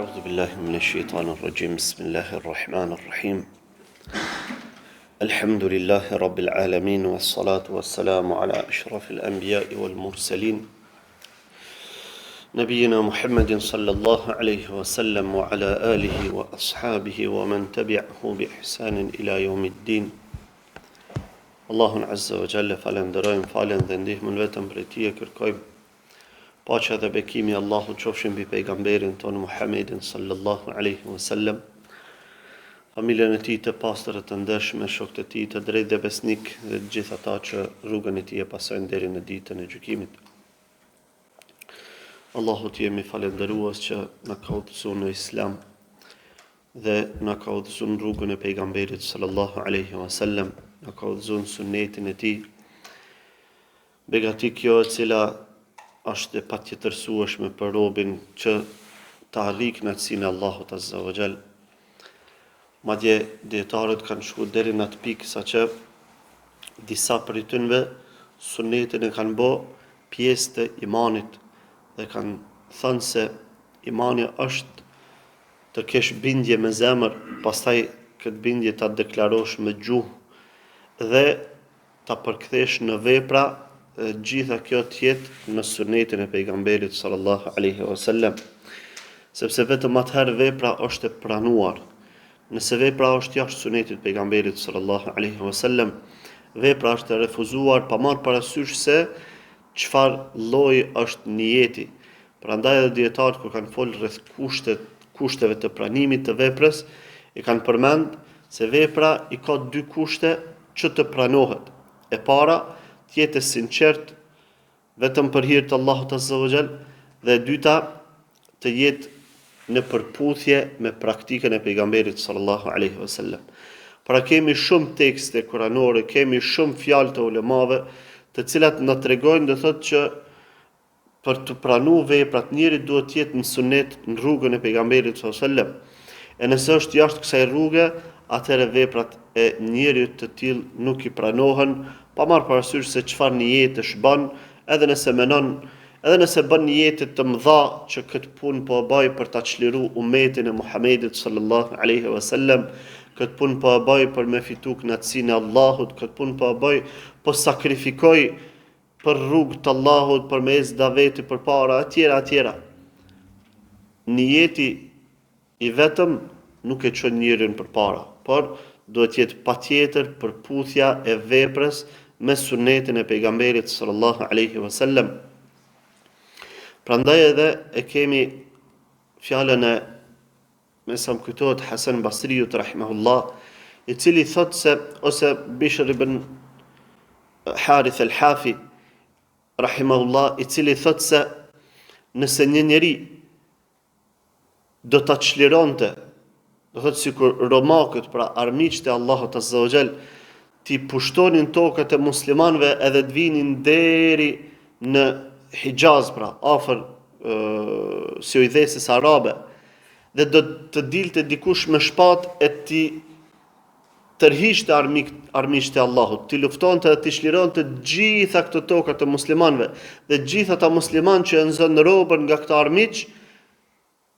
أعوذ بالله من الشيطان الرجيم بسم الله الرحمن الرحيم الحمد لله رب العالمين والصلاة والسلام على أشرف الأنبياء والمرسلين نبينا محمد صلى الله عليه وسلم وعلى آله وأصحابه ومن تبعه بإحسان إلى يوم الدين الله عز وجل falenderojmë falen dhe ndihmën vetëm prej Tij kërkojmë paqja dhe bekimi i Allahut qofshin mbi pejgamberin ton Muhammedin sallallahu alaihi wasallam, familjen e tij të pastër të ndershme, shokët e tij të drejtë dhe besnik dhe të gjithë ata që rrugën e tij e pasojnë deri në ditën e gjykimit. Allahut jemi falendërues që na ka udhëzuar në Islam dhe na ka udhëzuar në rrugën e pejgamberit sallallahu alaihi wasallam, na ka udhëzuar sunetin e tij. Begati kjo e cila është e patjetërsueshme për robin që të arrijë kënaqësinë e Allahut azza wa jall. Madje dietarët kanë shkuar deri në atë pikë saqë disa prej tyre sunetin e kanë bë pjesë të imanit dhe kanë thënë se imani është të kesh bindje me zemër, pastaj këtë bindje ta deklarosh me gjuhë dhe ta përkthesh në vepra, gjitha kjo tjetë në sunetin e pejgamberit sallallahu alaihi wasallam, sepse vetëm atëherë vepra është e pranuar. Nëse vepra është jashtë sunetit të pejgamberit sallallahu alaihi wasallam, vepra është e refuzuar pa marrë parasysh se çfarë lloji është niyeti. Prandaj edhe dietarët kur kanë folur rreth kushteve të pranimit të veprës, i kanë përmend se vepra i ka dy kushte që të pranohet. E para, të jetë sinqert vetëm për hir të Allahut azza wa jall, dhe e dyta të jetë në përputhje me praktikën e pejgamberit sallallahu alaihi wasallam. Pra kemi shumë tekste kuranore, kemi shumë fjalë të ulemave, të cilat na tregojnë, do thotë që për të pranuar veprat njëri duhet të jetë në sunet, në rrugën e pejgamberit sallallahu alaihi wasallam. E nëse është jashtë kësaj rruge, atëherë veprat e njeriut të tillë nuk i pranohen, pa marrë parasysh se çfarë niyetesh bën, edhe nëse bën niyete të mëdha që këtë punë po e bëj për ta çliruar ummetin e Muhamedit sallallahu alaihi wasallam, këtë punë po e bëj për me fitu kënaqësinë e Allahut, këtë punë po e bëj po sakrifikoj për rrugë të Allahut, për mes daveti përpara etj. Niyeti i vetëm nuk e çon njeriun përpara, por duhet jetë patjetër përputhja e veprës me sunetin e pejgamberit sallallahu alaihi wasallam. Prandaj edhe e kemi fjalën e, me sa më kujtohet, Hasan Basriut rahimahullah, i cili thotë se, ose Bishr ibn Harith al-Hafi rahimahullah, i cili thotë se nëse një njeri do ta çlironte, do thotë sikur romakët, pra armiqtë e Allahut azza wa jall, ti pushtonin tokët e muslimanëve edhe të vinin deri në Hijaz, pra afër Suidhesis arabe, dhe do të dilte dikush me shpatë e ti tërhiqte armiqtë e Allahut, ti luftonte dhe ti çlironte gjitha këto toka të muslimanëve, dhe gjitha ata muslimanë që nxënë robën nga këta armiq,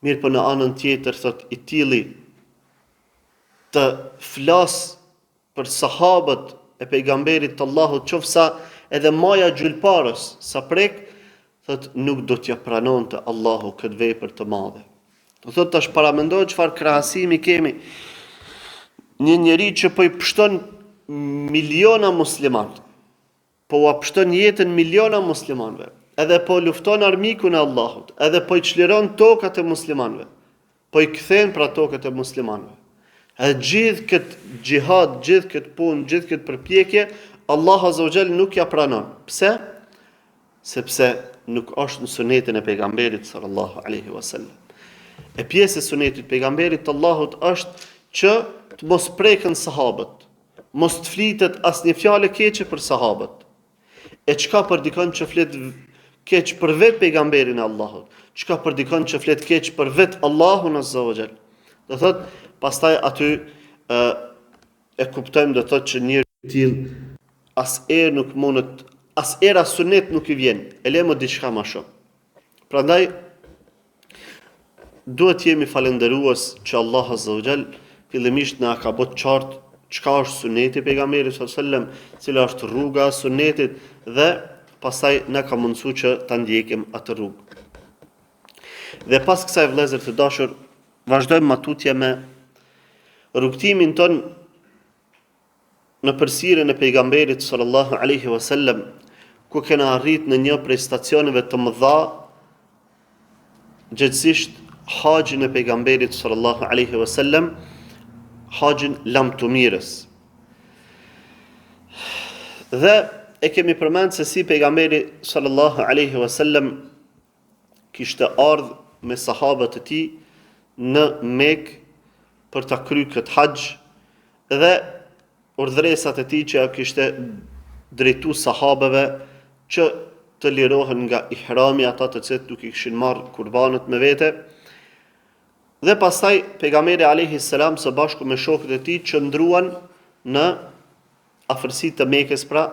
mirë po në anën tjetër thot i tilli të flas për sahabët e pejgamberit të Allahut, qofsa edhe maja gjylparës sa prek, thot nuk do t'ja pranonte Allahu këtë vepër të madhe. Do thot tash paramendoj çfarë krahasimi kemi. Një njeri që po i pështon miliona muslimanë, po u pështon jetën miliona muslimanëve, edhe po lufton armikun e Allahut, edhe po i çliron tokat e muslimanëve, po i kthen pra tokat e muslimanëve. Edhe gjithë këtë gjihad, gjithë këtë punë, gjithë këtë përpjekje, Allah azza wa jall nuk ja pranon. Pse? Sepse nuk është në sunetin e pejgamberit sallallahu alaihi wasallam. E pjesë e sunetit pejgamberit të Allahut është që të mos preken sahabët, mos të flitet asnjë fjalë keqe për sahabët. E çka për dikon që flet keq për vetë pejgamberin e Allahut, çka për dikon që flet keq për vetë Allahun azza wa jall. Do thotë, pastaj aty e kuptojmë, do thotë që njëri i tillë asnjëherë nuk mundet, asnjëherë sunet nuk i vjen, e lëmë diçka më shumë. Prandaj duhet jemi falendërues që Allah Azza wa Jall fillimisht na ka bërë qartë çka është suneti i pejgamberit sallallahu alajhi wasallam, cila është rruga e sunetit dhe pastaj na ka mundsuar që ta ndjekim atë rrugë. Dhe pas kësaj vëllezër të dashur, vazhdojmë matutje me rrugtimin ton në përsirjen e pejgamberit sallallahu alaihi wasallam, ku kena arrit në një prej stacioneve të mëdha, gjithsesi haxhin e pejgamberit sallallahu alaihi wasallam, haxhin lamtumirës. Dhe e kemi përmend se si pejgamberi sallallahu alaihi wasallam kishte ardhur me sahabët e tij në Mekë për ta kryer këtë haxh dhe urdhëresat e tij që kishte drejtuar sahabëve që të lirohen nga ihrami, ata të cilët nuk i kishin marrë kurbanët me vete. Dhe pastaj pejgamberi alayhi salam së bashku me shokët e tij qëndruan në afërsitë të Mekës, pra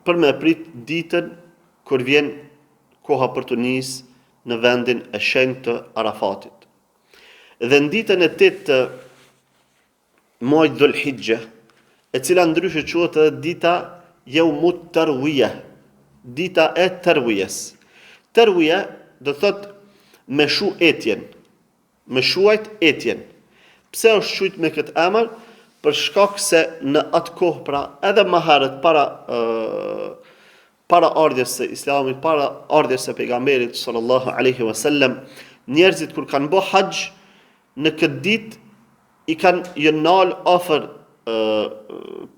për me prit ditën kur vjen koha për të nisë në vendin e shenjtë të Arafatit. Dhe në ditën e 8 të muajit Dhul Hijja, e cila ndryshe quhet edhe dita Yaumut Tarwiyah, dita e Tarwiyes. Tarwiyah do thot me shu etjen, me shuajt etjen. Pse është shujt me këtë emër? Për shkak se në atë kohë, pra edhe më herët para ardhjes së Islamit, para ardhjes së pejgamberit sallallahu alaihi wasallam, njerëzit kur kanë bë haxh në këtë ditë i kanë jënal afër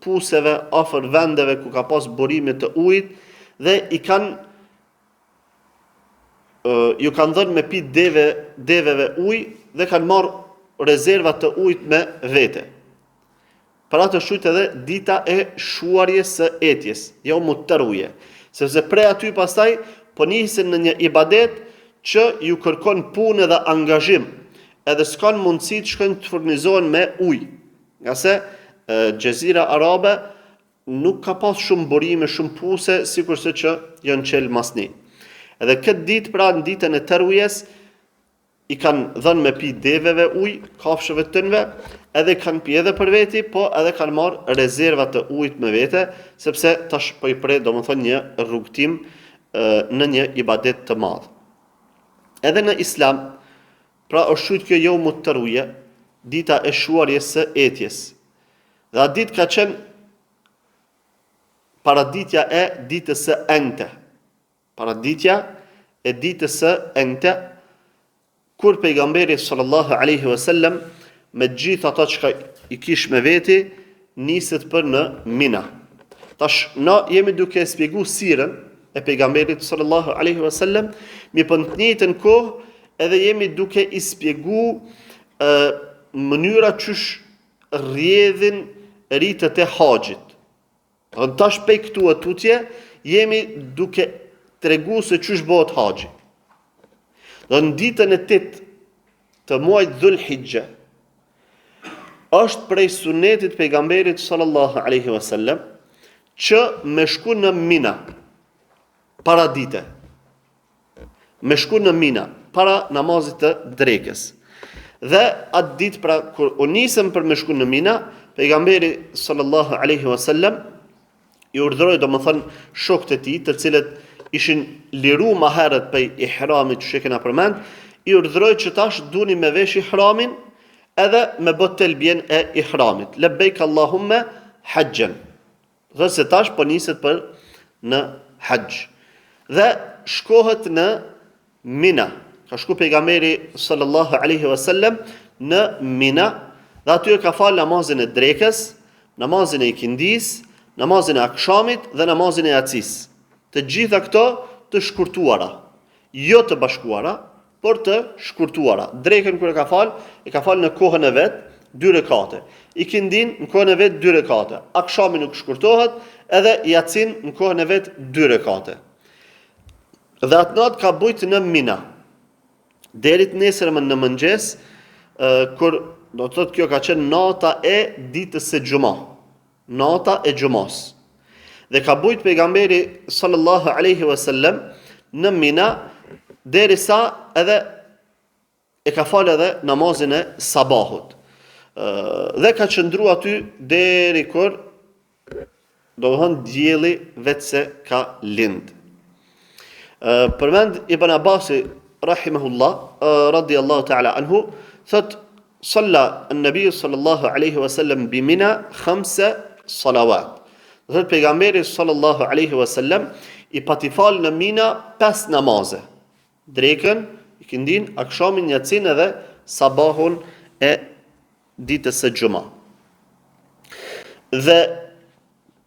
puseve, afër vendeve ku ka pas burime të ujit dhe i kanë ju kanë dhënë me pi deveve ujë dhe kanë marrë rezerva të ujit me vete. Për atë shujt edhe dita e shuarjes së etjes, Yaumut Tarwiyah, sepse prej aty pastaj po nisin në një ibadet që ju kërkon punë dhe angazhim, edhe s'kan mundësi të shkojnë të furnizohen me ujë, nga se Gjezira Arabe nuk ka pas shumë burime, shumë puse, sikurse që janë qelë masni. Edhe këtë ditë, pra në ditën e Tarwiyes, i kanë dhënë me pi deveve ujë, kafshëve të tënve, edhe kanë pi edhe për veti, po edhe kanë marrë rezerva të ujit me vete, sepse tash po i prej, domethënë, një rrugtim në një ibadet të madh. Edhe në Islam, pra është shujt kjo Yaumut Tarwiyah, dita e shuarjes së etjes. Dhe atë ditë ka qenë paraditja e ditës së enjte. Paraditja e ditës së enjte, kur pejgamberi sallallahu alaihi wasallam me gjithë ata që i kish me veti niset për në Mina. Tash na jemi duke shpjeguar sirën e pejgamberit sallallahu alaihi wasallam, mi për të njëjtën kohë edhe jemi duke i shpjeguar mënyra qysh rrjedhin ritët e haxhit. Tash pe këtu e tutje jemi duke tregu se qysh bëhet haxhi. Dhe në ditën e 8 të muajit Dhul Hijja është prej sunetit pejgamberit sallallahu alaihi wasallam që me shku në Mina para dite. Me shku në Mina para namazit të drekës. Dhe atë ditë, pra kur u nisëm për me shku në Mina, pejgamberi sallallahu alaihi wasallam i urdhëroi, domethënë, shokët e tij, të cilët ishin liru më herët prej ihramit që kena përmend, i urdhëroi që tash duni me vesh ihramin edhe me bë telbien e ihramit. Labbaik Allahumma hajjan. Dhe se tash po niset për në haxh. Dhe shkohet në Mina. Ka shku pejgamberi sallallahu alaihi wasallam në Mina dhe aty ka fal namazin e drekës, namazin e ikindis, namazin e akşamit dhe namazin e yacis. Të gjitha këto të shkurtuara, jo të bashkuara, por të shkurtuara. Drekën kur e ka fal në kohën e vet 2 rekate. Ikindin në kohën e vet 2 rekate. Akşami nuk shkurtohet, edhe yacin në kohën e vet 2 rekate. Dhe atë natë ka bujt në Mina. Deri të nesërmen në mëngjes, kur do të thotë kjo ka qenë nata e ditës së Xhumë. Nata e Xhumës. Dhe ka bujt pejgamberi sallallahu alaihi wasallam në Mina derisa edhe e ka falë edhe namazin e sabahut. Dhe ka qëndru aty deri kur do të thonë dielli vetëse ka lind. Përmend Ibn Abbasi rahimahullah radiyallahu ta'ala anhu thot صلى النبي صلى الله عليه وسلم بمنى 5 صلوات. Dhe pejgamberi sallallahu alaihi wasallam i pati fal në Mina 5 namaze. Drekën, ikindin, akshamin, yatsin edhe sabahun e ditës së xuma. Dhe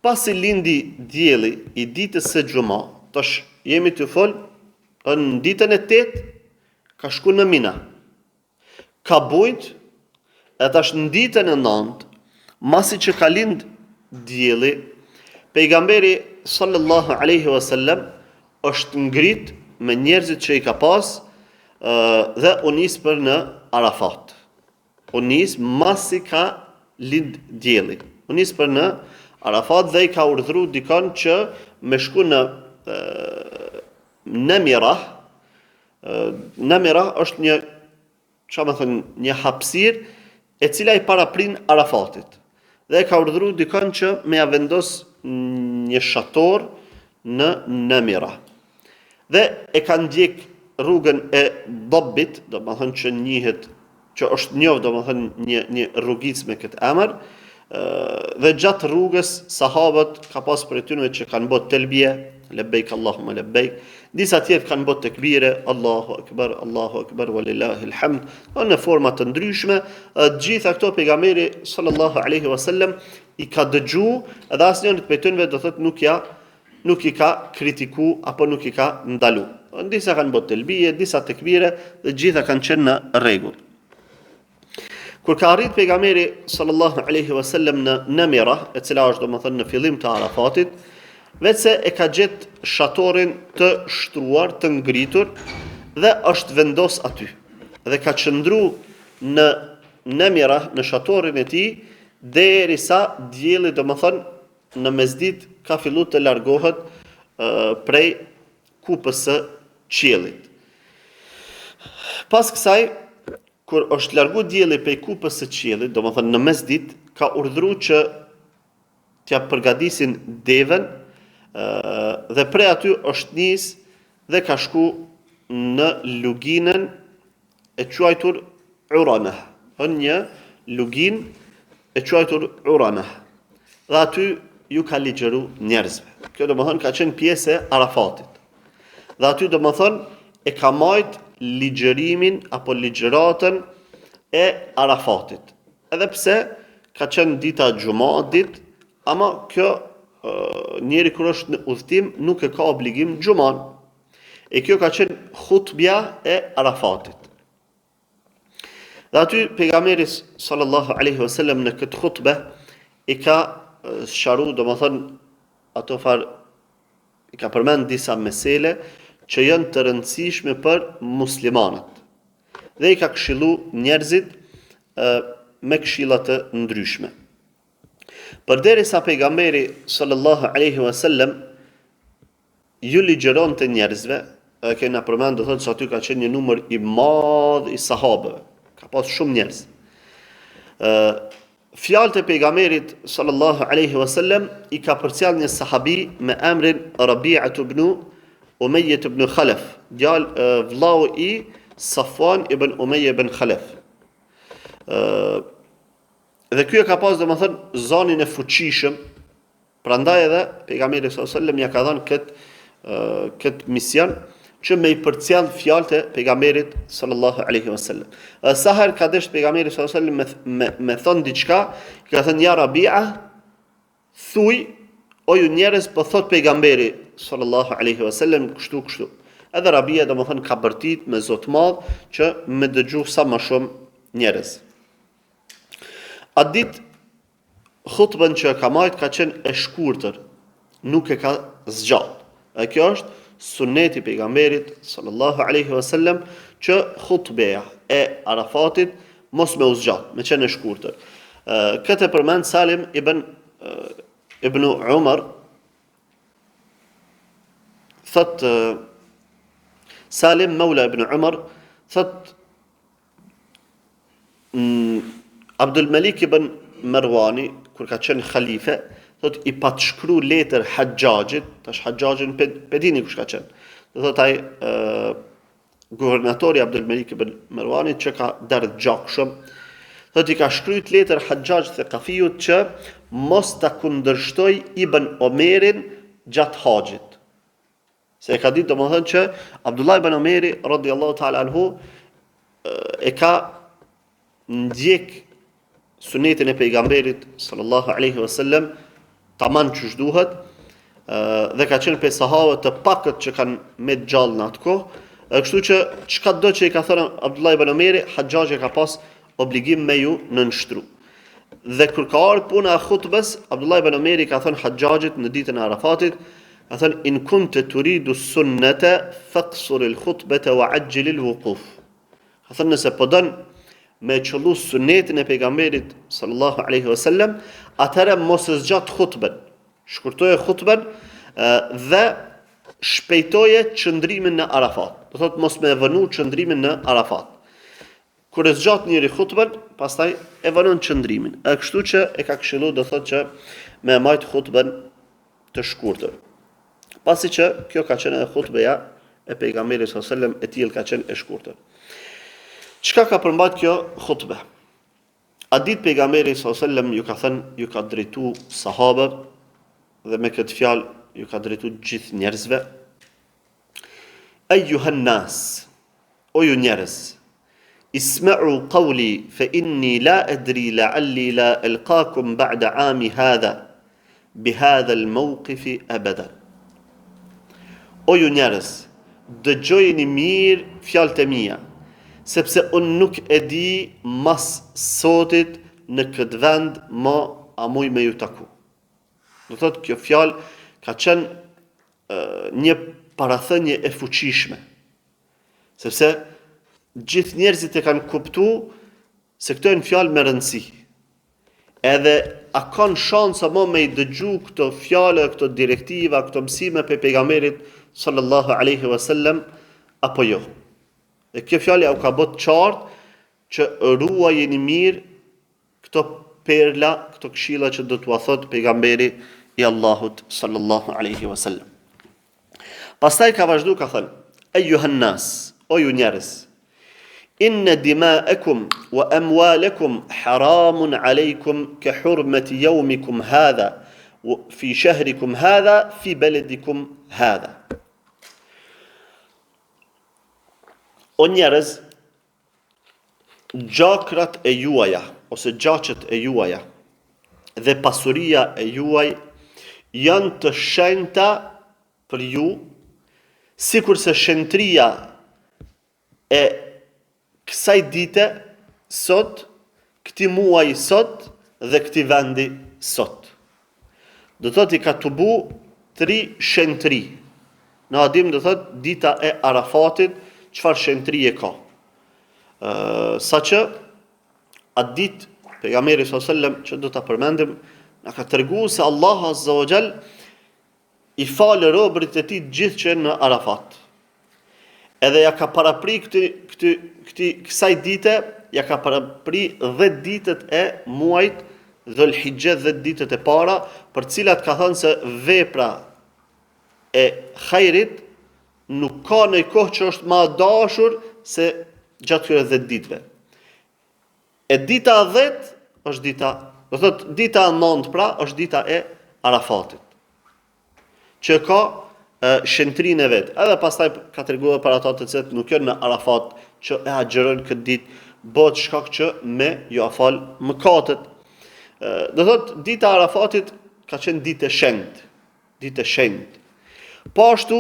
pasi lindi dielli i ditës së xuma, tash jemi të fol në ditën e 8 ka shku në Mina. Ka bujt e tash në ditën e 9, masi që ka lind dielli, pejgamberi sallallahu alaihi wasallam është ngrit me njerëzit që i ka pas dhe u nis për në Arafat. U nis masi ka lind dielli. U nis për në Arafat dhe i ka urdhëruar dikon që me shku në Namirah. Namirah është një hapësirë e cila i paraprin Arafatit. Dhe ka urdhëruar dikon që me ja vendos një shator në Namirah. Dhe e ka ndjek rrugën e Dabbit, do të thonë që njihet, që është njohur, do të thonë një rrugicë me këtë emër. Dhe gjatë rrugës sahabët ka pas për tyre që kanë bërë telbie, lebejk Allahumma lebejk. Disa tjerë kanë bërë tekbire, Allahu akbar, walillahil hamd, në forma të ndryshme. Gjitha këto pejgamberi sallallahu alaihi wasallam i ka dëgju, edhe asnjëri prej tyre do thotë nuk i ka kritiku apo nuk i ka ndalu. Disa kanë bërë telbie, disa tekbire, dhe gjitha kanë qenë në rregull. Kur ka arrit pejgamberi sallallahu alaihi wasallam në Namirah, e cila është domethënë në fillim të Arafatit, vetëse e ka gjetë shatorin të shtruar, të ngritur dhe është vendos aty. Dhe ka qëndru në Namirah, në shatorin e tij, derisa dielli domethënë në mesdit ka filluar të largohet prej kupës së qiellit. Pas kësaj, kur është largu dielli prej kupës së qiellit, domethënë në mesdit, ka urdhëruar që t'ia përgatisin devën dhe prej aty është nis dhe ka shku në luginën e quajtur Uranah. Është një lugin e quajtur Uranah. Dhe aty ju ka ligjëru njerëzve. Kjo domethënë ka qenë pjesë e Arafatit. Dhe aty domethënë e ka marrë ligjërimin apo ligjëratën e Arafatit. Edhe pse ka qenë dita Xhumat ditë, ama kjo njeri kur është në udhtim nuk e ka obligim Xhuman. E kjo ka qenë hutbja e Arafatit. Dhe aty pejgamberi sallallahu alaihi wasallam në këtë hutbë i ka sqaruar, domethënë ato i ka përmend disa mesele që janë të rëndësishme për muslimanët. Dhe i ka këshillu njerëzit me këshilla të ndryshme. Përderisa pejgamberi sallallahu alaihi wasallam ju ligjëronte njerëzve, kena përmend do thotë se aty ka qenë një numër i madh i sahabëve. Ka pas shumë njerëz. Fjalët e pejgamberit sallallahu alaihi wasallam i ka përcjell një sahabi me emrin Rabi'ah ibn Umayyah ibn Khalaf, djalë vllau i Safwan ibn Umayyah ibn Khalaf. Dhe ky e ka pas domethënë zonin e fuqishëm, prandaj edhe pejgamberi sallallahu alaihi wasallam ja ka dhënë këtë mision që me i përcjell fjalët e pejgamberit sallallahu alaihi wasallam. Sa herë ka dashur pejgamberi sallallahu alaihi wasallam me thon diçka, ka thënë ja Rabi'a, thuj o ju njerëz, po thot pejgamberi sallallahu alaihi wasallam kështu. Edhe Rabi'a domethënë ka bërtit me zot madh që me dëgju sa më shumë njerëz. Atë ditë hutbën që ka marrë ka qenë e shkurtër, nuk e ka zgjatë. E kjo është sunneti pejgamberit sallallahu alaihi wasallam që hutbeja e Arafatit mos me u zgjat, me qenë e shkurtër. Këtë e përmend Salim ibn Umar, thot Salim Maula ibn Umar thot Abdul Malik ibn Marwani kur ka qenë khalife, thot i pa të shkru letër Hajjajit, tash Hajjajin pedini kush ka qenë. Do thot ai guvernatori Abdul Malik ibn Marwani që ka dardh gjakshëm, thot i ka shkruajt letër Hajjaj Thaqafiut që mos ta kundërshtoj Ibn Omerin gjatë haxhit. Se e ka ditë domethënë që Abdullah ibn Omeri radhiyallahu ta'ala anhu e ka ndjek sunetin e pejgamberit sallallahu alaihi wasallam tamam çush duhet, dhe ka qenë pe sahabët të pakët që kanë me gjallë në atë kohë, kështu që çka do që i ka thënë Abdullah ibn Omeri, Hajjaji ka pas obligim me ju nënshtru. Dhe kur ka ardhur puna e khutbes, Abdullah ibn Omeri ka thënë Hajjajit në ditën e Arafatit, ka thënë in kunte turidu sunnata faqsur al-khutbata wa ajjil al-wuquf. Ka thënë nëse po don me qëllu sunetin e pejgamberit sallallahu alaihi wasallam, atëherë mos e zgjat khutben. Shkurtoje khutben dhe shpejtoje qëndrimin në Arafat. Do thot mos me vënu qëndrimin në Arafat. Kur e zgjat njëri khutben, pastaj e vënon qëndrimin. Kështu që e ka këshillu, do thot që me majt khutben të shkurtër. Pasi që kjo ka qenë edhe khutbeja e pejgamberit sallallahu alaihi wasallam, e tillë ka qenë e shkurtër. Çka ka përmbajt kjo khutbe? A ditë pejgamberi sallallahu alaihi wasallam ju ka thënë, ju ka drejtu sahabët dhe me këtë fjalë ju ka drejtu gjithë njerëzve. Ejuhan nas, o ju njerëz, isma'u qawli fa inni la adri la'alli la alqakum ba'da 'ami hadha bi hadha al-mawqif abada. O ju njerëz, dëgjojeni mirë fjalët e mia, sepse unë nuk e di mas sotit në këtë vend a muj me ju taku. Do thotë kjo fjalë ka qenë një parathënie e fuqishme, sepse gjithë njerëzit e kanë kuptu se këto janë fjalë me rëndësi. Edhe a kanë shansa më me i dëgju këto fjalë, këto direktiva, këto mësime pe pejgamberit sallallahu alaihi wasallam apo jo. Dhe kjo fjalë u ka bërë qartë që ruajeni mirë këto perla, këto këshilla që do t'ua thot pejgamberi i Allahut sallallahu alaihi wasallam. Pastaj ka vazhdu ka thënë: Ejuhan nas, o ju njerëz, inna dima'akum wa amwalakum haramun alaykum ka hurmati yawmikum hadha fi shahrikum hadha fi baladikum hadha. O njerëz, gjakrat e juaja ose gjaqet e juaja dhe pasuria e juaj janë të shenjta për ju, sikur se shenjtria e kësaj dite sot, këtij muaji sot dhe këtij vendi sot. Do thotë i ka tubu 3 shenjtri. Në adim do thotë dita e Arafatit, çfarë shenjtri e ka. Saqë atë ditë pejgamberi sallallahu alajhi wasallam që do ta përmendim na ka treguar se Allah azza wa jall i falë robërit e tij gjithë që në Arafat. Edhe ja ka parapri kësaj dite, ja ka parapri 10 ditët e muajit Dhul Hijja, 10 ditët e para, për cilat ka thënë se vepra e hajrit nuk ka në kohë që është ma dashur se gjatë këtyre 10 ditëve. E dita 10 është dita, do thotë dita 9 pra është dita e Arafatit, që ka shenjtrinë e vet. Edhe pastaj ka treguar para ata të cilët nuk janë në Arafat që e agjerojnë këtë ditë, bëhet shkak që me ju afal mëkatet. Do thotë dita e Arafatit ka qenë ditë e shenjtë, ditë e shenjtë. Po ashtu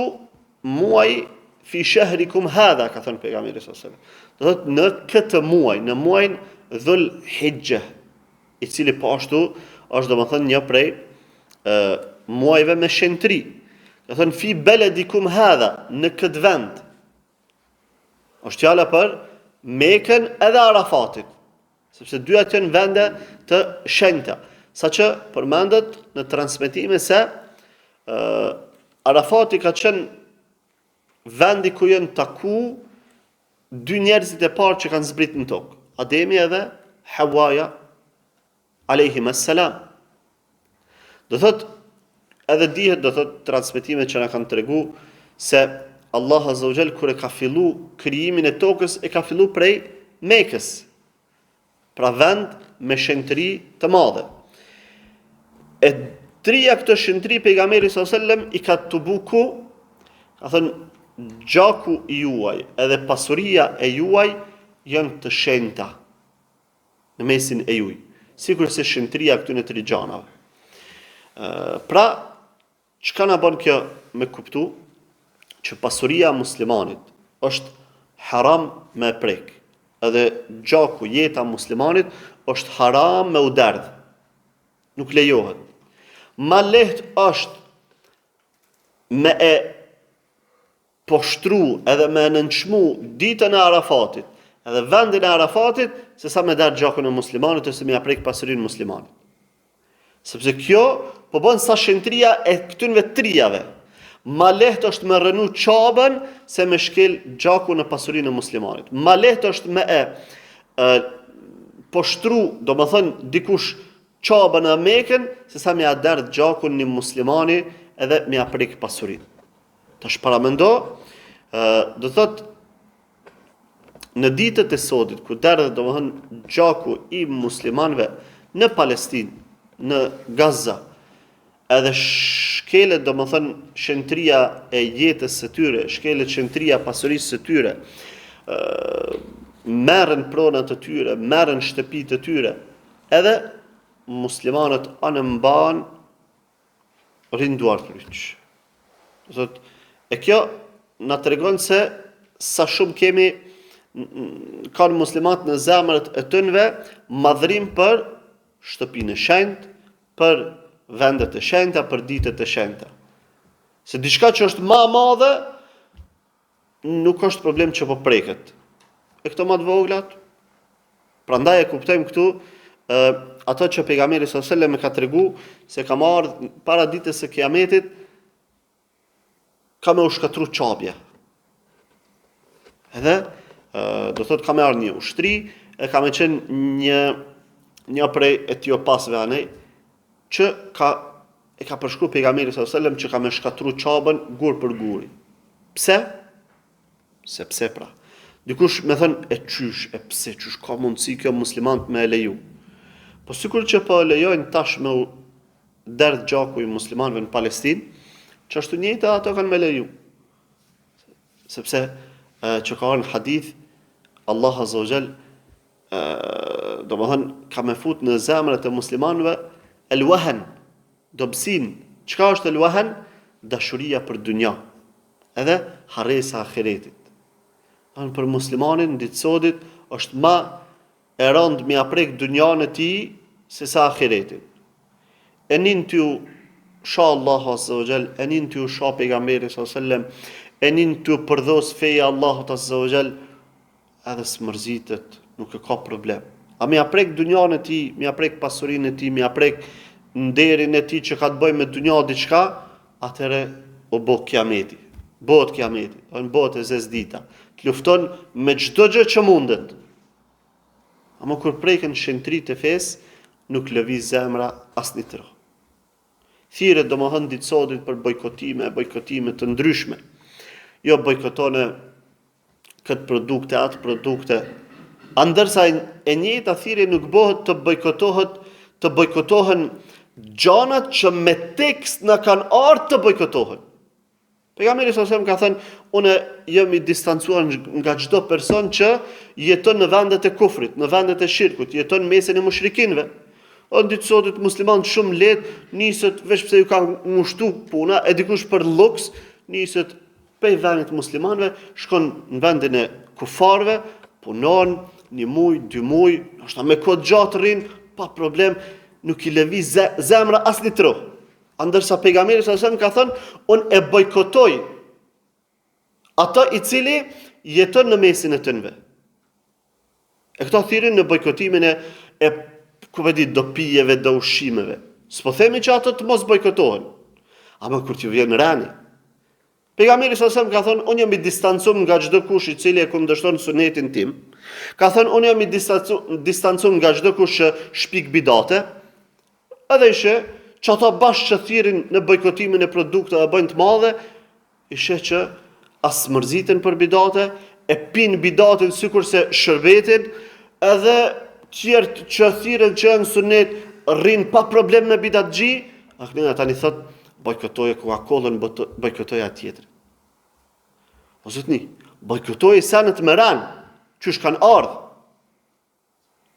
muaji fi shahrikum hadha, ka thënë pejgamberi sallallahu alajhi wasallam. Do thotë në këtë muaj, në muajin Dhul Hijja, i cili po ashtu është domethënë një prej muajve me shenjtri. Ka thënë fi baladikum hadha, në këtë vend. Është fjala për Mekën edhe Arafatin, sepse dy ato janë vende të shenjta. Saqë përmendet në transmetime se Arafati ka qenë vendi ku janë taku dy njerëzit e parë që kanë zbrit në tokë, Ademi edhe Hawaja alayhim assalam. Do thot edhe dihet, do thot transmetimet që na kanë tregu se Allah Azza wa Jall kur e ka fillu krijimin e tokës e ka fillu prej Mekës. Pra vend me shenëtri të madhe. E trija këtë shenëtri pejgamberi sallallahu alajhi wasallam i ka tubu ku, ka thënë gjaku i juaj edhe pasuria e juaj janë të shenjta në mesin e juaj, sikur se shenëtria këtyre tre gjanave. Pra, çka na bën kjo me kuptu që pasuria e muslimanit është haram me prek, edhe gjaku jeta e muslimanit është haram me u derdh. Nuk lejohet. Ma lehtë është me e poshtru edhe me nënçmu ditën e Arafatit, edhe vendin e Arafatit, se sa me derdh gjakun e muslimanit ose me ja prek pasurinë e muslimanit. Sepse kjo po bën sa shenëtria e këtyre trijave. Ma lehtë është me rënu qabën se me shkel gjakun e pasurinë e muslimanit. Ma lehtë është me poshtru, do më thënë dikush qabën e Mekën, se sa me ja derdh gjakun një muslimani edhe me ja prek pasurinë. Tash paramendo, do thot në ditët e sodit, ku derdhet do më thënë gjaku i muslimanëve në Palestinë, në Gaza, edhe shkelet do më thënë shenëtria e jetës së tyre, shkelet shenëtria pasurisë së tyre, merren pronat të tyre, merren shtëpitë të tyre, edhe muslimanët anë mban rinduar të ryq. E kjo na tregon se sa shumë kemi kanë muslimat në zemrat e tyre madhrim për shtëpinë e shenjtë, për vendet e shenjta, për ditët e shenjta. Se diçka që është më e madhe nuk është problem që po preket. E këto më të voglat, prandaj e kuptojmë këtu ato që pejgamberi sallallahu alajhi wasallam ka tregu se ka marrë para ditës së Kiametit, ka me u shkatru qabje. Edhe do thot ka me ardhur një ushtri, e ka me qenë një prej etiopasve anej, që e ka përshkru pejgamberi sallallahu alajhi wasallam që ka me shkatru qabën gur për guri. Pse? Sepse pra. Dikush me thënë pse çysh ka mundësi kjo muslimant me e leju. Po sikur që po lejojnë tash me u derdh gjaku i muslimanëve në Palestinë, që ashtu njëjta ato kanë me leju. Sepse që ka në hadith, Allah Azza wa Jall do më thënë ka me fut në zemrat e muslimanëve el-wahan, dobësin. Çka është el-wahan? Dashuria për dunja, edhe harresa e ahiretit. Për muslimanin ditë sodit është më e rëndë me aprek dunjan e tij se sa ahiretin. E nin t'ju sha Allahu Azza wa Jall, e nin t'ju sha pejgamberi sallallahu alajhi wasallam, e nin t'ju përdhos feja Allahut Azza wa Jall, edhe smërzitet, nuk e ka problem. A me aprek dunjan e tij, me aprek pasurinë e tij, me aprek nderin e tij që ka të bëjë me dunja diçka, atëre u bë kiameti. Bëhet kiameti, bëhet e zesdita. Të lufton me çdo gjë që mundet. Ama kur preken shenëtritë e fesë, nuk lëviz zemra asnjë tërë. Thirret domethënë ditë sodit për bojkotime të ndryshme. Jo bojkotone këtë produkte, atë produkte. Ndërsa e njëjta thirrje nuk bëhet të bojkotohen gjanat që me tekst na kanë ardhur të bojkotohen. Pejgamberi sallallahu alajhi wasallam ka thënë, unë jam i distancuar nga çdo person që jeton në vendet e kufrit, në vendet e shirkut, jeton mesin e mushrikinëve. Ditë sotit muslimanë shumë lehtë niset veç pse ju kanë ngushtu puna, e dikush për luks niset prej vendit muslimanëve, shkon në vendin e kufarëve, punon 1 muaj, 2 muaj, ndoshta me kohë gjatë rrin, pa problem, nuk i lëviz zemra asnjë tro. Ndërsa pejgamberi sallallahu alajhi wasallam ka thënë, unë e bojkotoj ato i cili jeton në mesin e tyre. E këto thirrin në bojkotimin e dopijeve, do ushqimeve. S'po themi që ato të mos bojkotohen. Ama kur t'ju vjen rani, Pejgamberi s.a.s. ka thënë, unë jam i distancum nga çdo kush I cili e kundërshton sunetin tim. Ka thënë, unë jam I distancum nga çdo kush që shpik bidate. Edhe ishe që ata bashkë që thirin në bojkotimin e produkteve bëjnë të madhe, ishe që as mërziten për bidate, e pin bidatin sikur se shërbetin, edhe tjerë që thiren që janë sunet rrin pa problem me bidatxhi, aknina tani thot bojkotoje Coca-Colën, bojkotoje atë tjetër. O zotni, bojkotoje senet me ran, qysh kanë ardhë.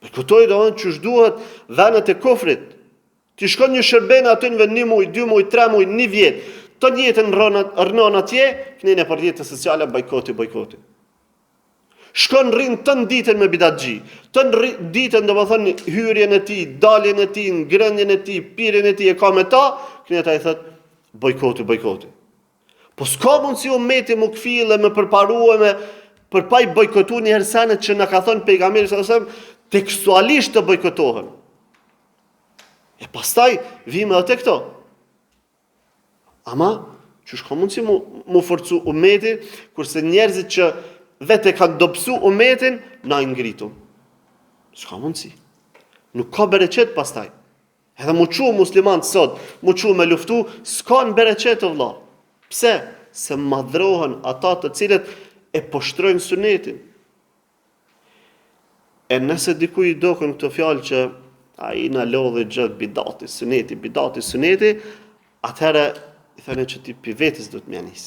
Bojkotoje do në qysh duhet venet e kofrit. Ti shkon një shërben aty në vend 1 muj, 2 muj, 3 muj, 1 vjet. Të njëjtën rënon atje, kënene për jetës sociale bojkoti. Shkon rrin të ditën me bidatxhi. Të ditën domethënë hyrjen e tij, daljen e tij, ngrënien e tij, pirjen e tij e ka me ta, kënene ta I thot bojkoti. Po s'ka mundsi ummeti mu kfillë me përparue me për pa I bojkotu një hersanet që na ka thënë pejgamberi s.a.s. tekstualisht të bojkotohen. E pastaj vime edhe te këto. Ama që shka mundsi mu forcu ummeti, kurse njerëzit që vete kanë dobësu ummetin, na I ngritu. S'ka mundsi. Nuk ka bereqet pastaj. Edhe mu qu musliman sot, mu qu me luftu, s'ka në bereqet o vlla. Pse? Se madhrohen ata të cilët e poshtrojnë sunetin. E nëse dikuj I dokën këto fjalë që ai na lodhi gjithë bidati, suneti, atëherë I thënë që ti pi vetës do të më nis.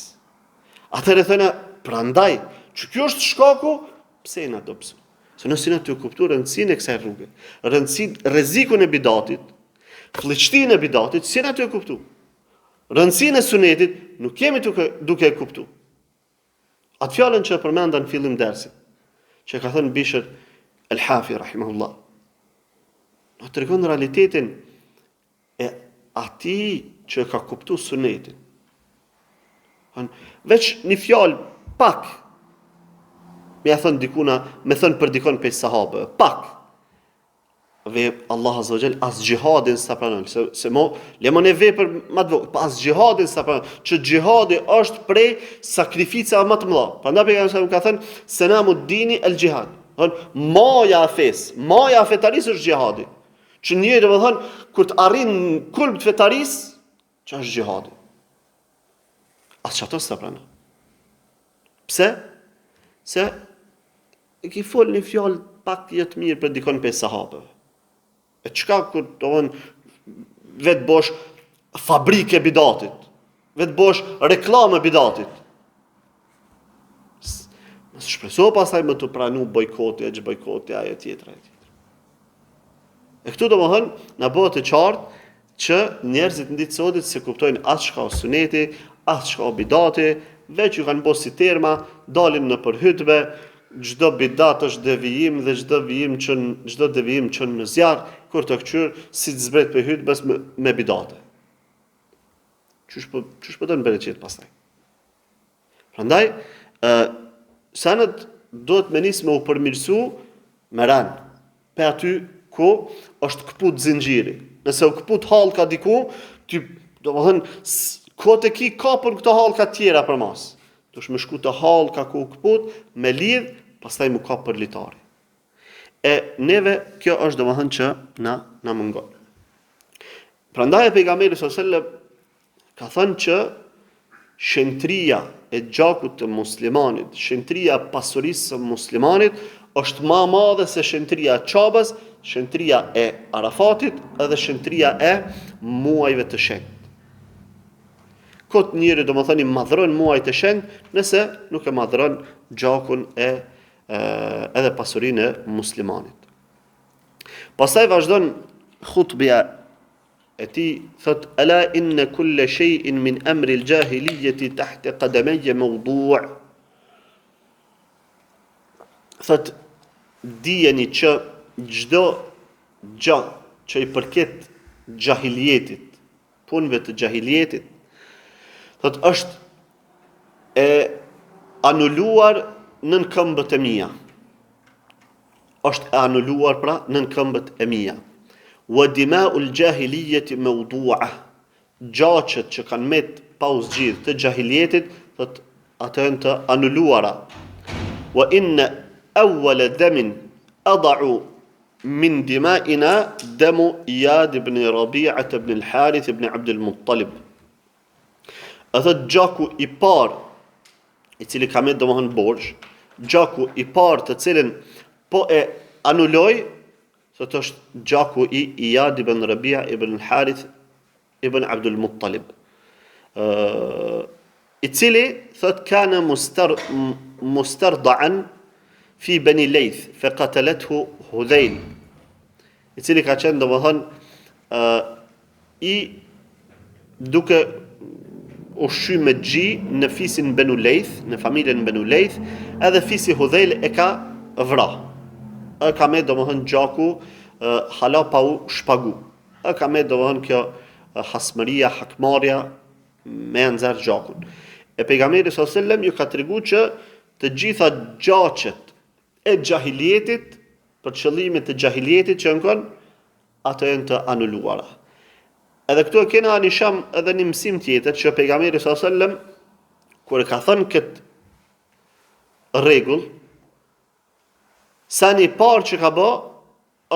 Atëherë thënë, prandaj, që kjo është shkaku, pse na dobësu? Se nëse na të kuptuar rëndësinë e kësaj rruge, rrezikun e bidatit, fllëçtinë e bidatit, si na të kuptu? Rëndësinë e sunetit nuk kemi duke e kuptu. Atë fjalën që përmenda në fillim dersit, që ka thënë Bishr el-Hafi rahimahullah. Na tregon realitetin e atij që ka kuptu sunetin. Veç një fjalë pak me thënë dikuna, me thënë për dikon për sahabë, pak. Dhe Allah azza wa jall as jihadin sa pranon, se lemon e vepër më të vogël, pas jihadin sa pranon, që jihadi është prej sakrificave më të mëdha. Prandaj pejgamberi ka thënë senamu dini el jihad. Maja e fetarisë është jihadi. Që njëri domethën kur të arrin kulm të fetarisë, që është jihadi. As çato sa pranon. Pse? Se e ki fol një fjalë pak të mirë për dikon për sahabëve. E qka kur të vetë bosh fabrike bidatit, vetë bosh reklame bidatit. Nësë shpreso pasaj më të pranu bojkoti, ajo tjetër. E këtu do më hënë, në bëhet e qartë që njerëzit në ditë sotit se kuptojnë atë shka o suneti, atë shka o bidati, veç ju kanë bo si terma, dalin në përhytbe, çdo bidat është devijim dhe çdo devijim çon në zjarr, kur të këqyr si të zbret për hutbes me bidate. Çush po don bereqet pastaj. Prandaj, sanët duhet me nis me u përmirësu me ran. Pe aty ku është kput zinxhiri. Nëse u kput hallka diku, ti domethën kote ki kapën këto hallka tjera për mas. Dush me shku të hallka ku u kput, me lidh, pastaj mu kap për litari. E neve kjo është domethën që na mungon. Prandaj pejgamberi sallallahu ka thënë që shëntria e gjakut të muslimanit, shëntria e pasurisë së muslimanit është më e madhe se shëntria e Çabës, shëntria e Arafatit edhe shëntria e muajve të shenjtë. Kot njëri domethënë I madhron muajt e shenjtë nëse nuk e madhron gjakun edhe pasurinë e muslimanit. Pastaj vazhdon hutbja e tij, thot ala inna kulla shay'in min amri al-jahiliyyati tahta qadamayya mawdu'. Thot dijeni që çdo gjë që I përket jahilietit, punëve të jahilietit, thot është e anuluar nën këmbët e mia. Është e anuluar pra nën këmbët e mia. Wa dima'ul jahiliyyati mawdu'a. Gjaqet që kanë met pa u zgjidh të jahilietit, thot ato janë të anuluara. Wa inna awwala damin ad'u min dima'ina damu Iyad ibn Rabi'ah ibn al-Harith ibn Abd al-Muttalib. Ato gjaku i parë i cili ka me domethënë borxh, gjaku i parë të cilin po e anuloj, thot është gjaku i Iyad ibn Rabi'a ibn al-Harith ibn Abd al-Muttalib. I cili thot kana mustarda'an fi Bani Layth fa qatalathu Hudhayl. I cili ka qenë domethënë i duke ushqy me gji në fisin Banu Layth, në familjen Banu Layth, edhe fisi Hudhayl e ka vra. E ka me domethënë gjaku hala pa u shpagu. E ka me domethënë kjo hasmëria, hakmarja me nxerr gjakun. E pejgamberi sallallahu alajhi wasallam ju ka treguar që të gjitha gjaqet e xahilietit, për qëllimet të xahilietit që kanë, ato janë të anuluara. Edhe këtu e kena një sham edhe një mësim tjetër që pejgamberi sallallahu alajhi wasallam kur e ka thënë këtë rregull, sa një parë që ka bë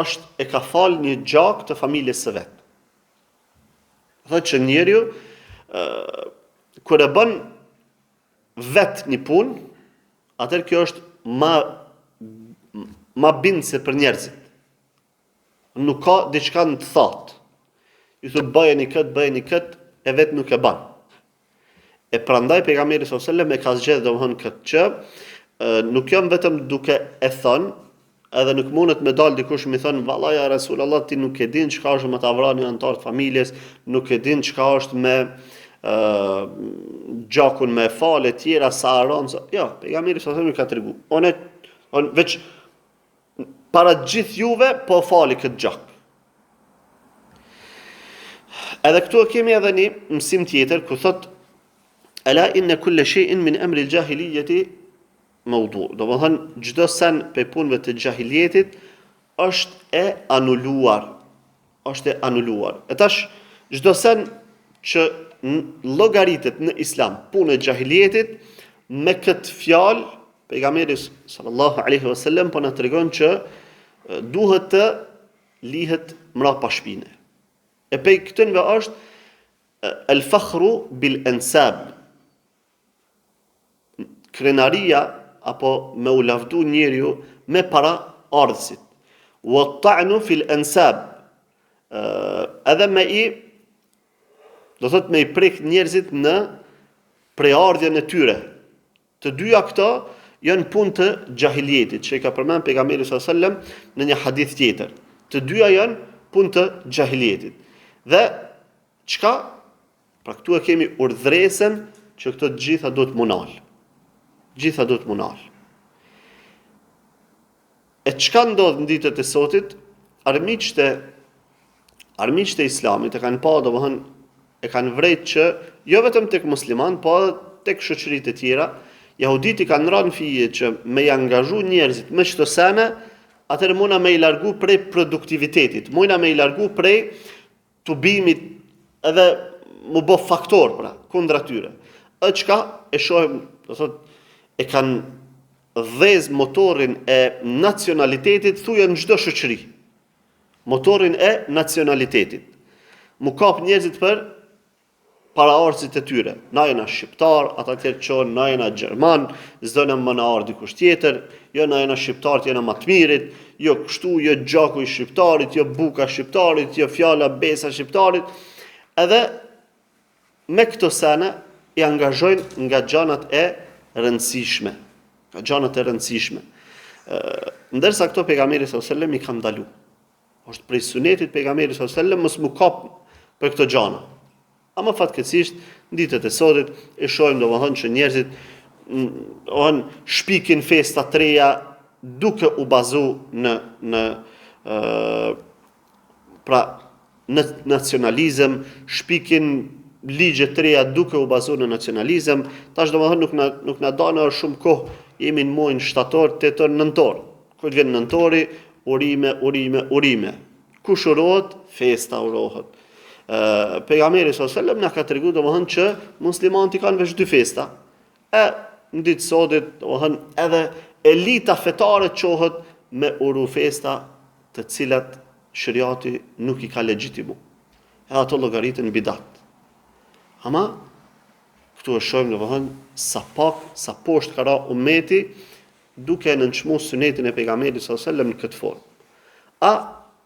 është e ka fal një gjak të familjes së vet. Thotë që njeriu kur e bën vet një punë, atëherë kjo është ma bindse për njerëzit. Nuk ka diçka në të thatë. Ju thot bëjeni këtë, e vetë nuk e ban. E prandaj pejgamberi sallallahu alajhi wasallam e ka zgjedhur domthon këtë që nuk jam vetëm duke e thënë, edhe nuk mundet me dal dikush më thon vallai ja Rasulullah ti nuk e din çka është me ta vrarë anëtar të familjes, nuk e din çka është me gjakun me fal e tjera sa aron. Jo, pejgamberi sallallahu alajhi wasallam ka treguar. On veç para gjithë juve po fali këtë gjak. Edhe këtu kemi edhe një mësim tjetër ku thot ala inna kulla shay'in min amri al-jahiliyyati mawdu'. Domethënë çdo sen pe punëve të xahilietit është e anuluar. Është e anuluar. E tash çdo sen që llogaritet në Islam, punë e xahilietit, me këtë fjalë pejgamberi sallallahu alaihi wasallam po na tregon që duhet të lihet mrapa shpine. E pej këtënve është el-fakhru bil-ensab. Krenaria, apo me u lavdu njeriu me para ardhësit. Wa ta'nu fil-ensab. Edhe me i, do thot me i prek njerëzit në preardhjen e tyre. Të dyja këto janë punë të xahilietit, që i ka përmend pejgamberi sallallahu alajhi wasallam në një hadith tjetër. Të dyja janë punë të xahilietit. Dhe çka? Pra këtu e kemi urdhresën që këto të gjitha duhet munal. Gjitha duhet munal. E çka ndodh në ditët e sotit? Armiqtë e Islamit e kanë pa domethënë e kanë vrejt që jo vetëm tek musliman, po edhe tek shoqëritë e tjera, jahudit i kanë rënë fije që me i angazhu njerëzit me çdo sene, atëherë muna me i largu prej produktivitetit, muna me i largu prej tubimit edhe mu bo faktor pra, kundra tyre. E çka e shohim, do thot, e kanë dhez motorin e nacionalitetit, thuja në çdo shoqëri. Motorin e nacionalitetit. Mu kap njerëzit për paraardhësit e tyre. Na jena shqiptar, ata tjerë qonë, na jena gjerman, zdojnë më na ardh dikush tjetër, jo na jena shqiptar, jena më të mirit, jo kështu, jo gjaku i shqiptarit, jo buka shqiptarit, jo fjala besa shqiptarit. Edhe me këto sene i angazhojnë nga gjanat e rëndësishme. Nga gjanat e rëndësishme. Ndërsa këto pejgamberi sallallahu alajhi wasallam i kanë ndalu. Është prej sunetit pejgamberit sallallahu alajhi wasallam mos mu kap për këto gjana. Ama fatkeqësisht në ditët e sotit e shohim domethënë që njerëzit shpikin festa të reja duke u bazu në nacionalizëm, shpikin ligje të reja duke u bazu në nacionalizëm. Tash domethënë nuk na dana shumë kohë, jemi në muajin shtator, tetor, nëntor. Kur vjen nëntori, urime. Kush urohet? Festa urohet. Pejgamberi sallallahu alajhi wasallam na ka treguar domethënë që muslimanët kanë veç dy festa. Në ditë sotit, edhe elita fetare qohet me urufesta të cilat shëriati nuk i ka legjitimu. Ato llogaritën bidat. Ama, këtu e shojmë sa pak, sa poshtë ka ra ummeti, duke nënçmu sunetin e pejgamberit sallallahu alajhi wasallam në këtë formë.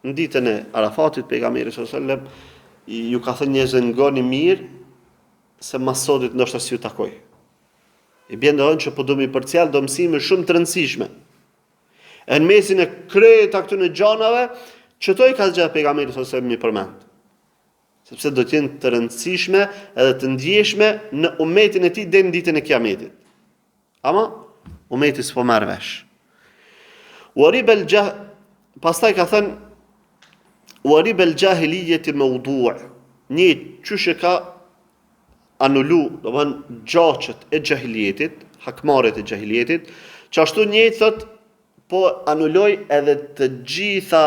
Në ditën e Arafatit pejgamberi sallallahu alajhi wasallam ju ka thënë njerëzve ngoni mirë se mas sotit ndoshta si ju takoj. I bjen doon që po do mi përcjell do mësime shumë të rëndësishme. E në mesin e krejta këtyre gjanave, çto i ka zgjatë pejgamberi sallallahu alajhi wasallam mi përmend. Sepse do të jenë të rëndësishme edhe të ndjeshme në umetin e tij deri në ditën e Kiametit. Ama umeti s'po marr vesh. Pastaj ka thënë warib al-jahiliyyati mawdu'. Një çush e ka anulu, domthonë gjaçet e jahiliyetit, hakmarrjet e jahiliyetit, që ashtu një thot po anuloj edhe të gjitha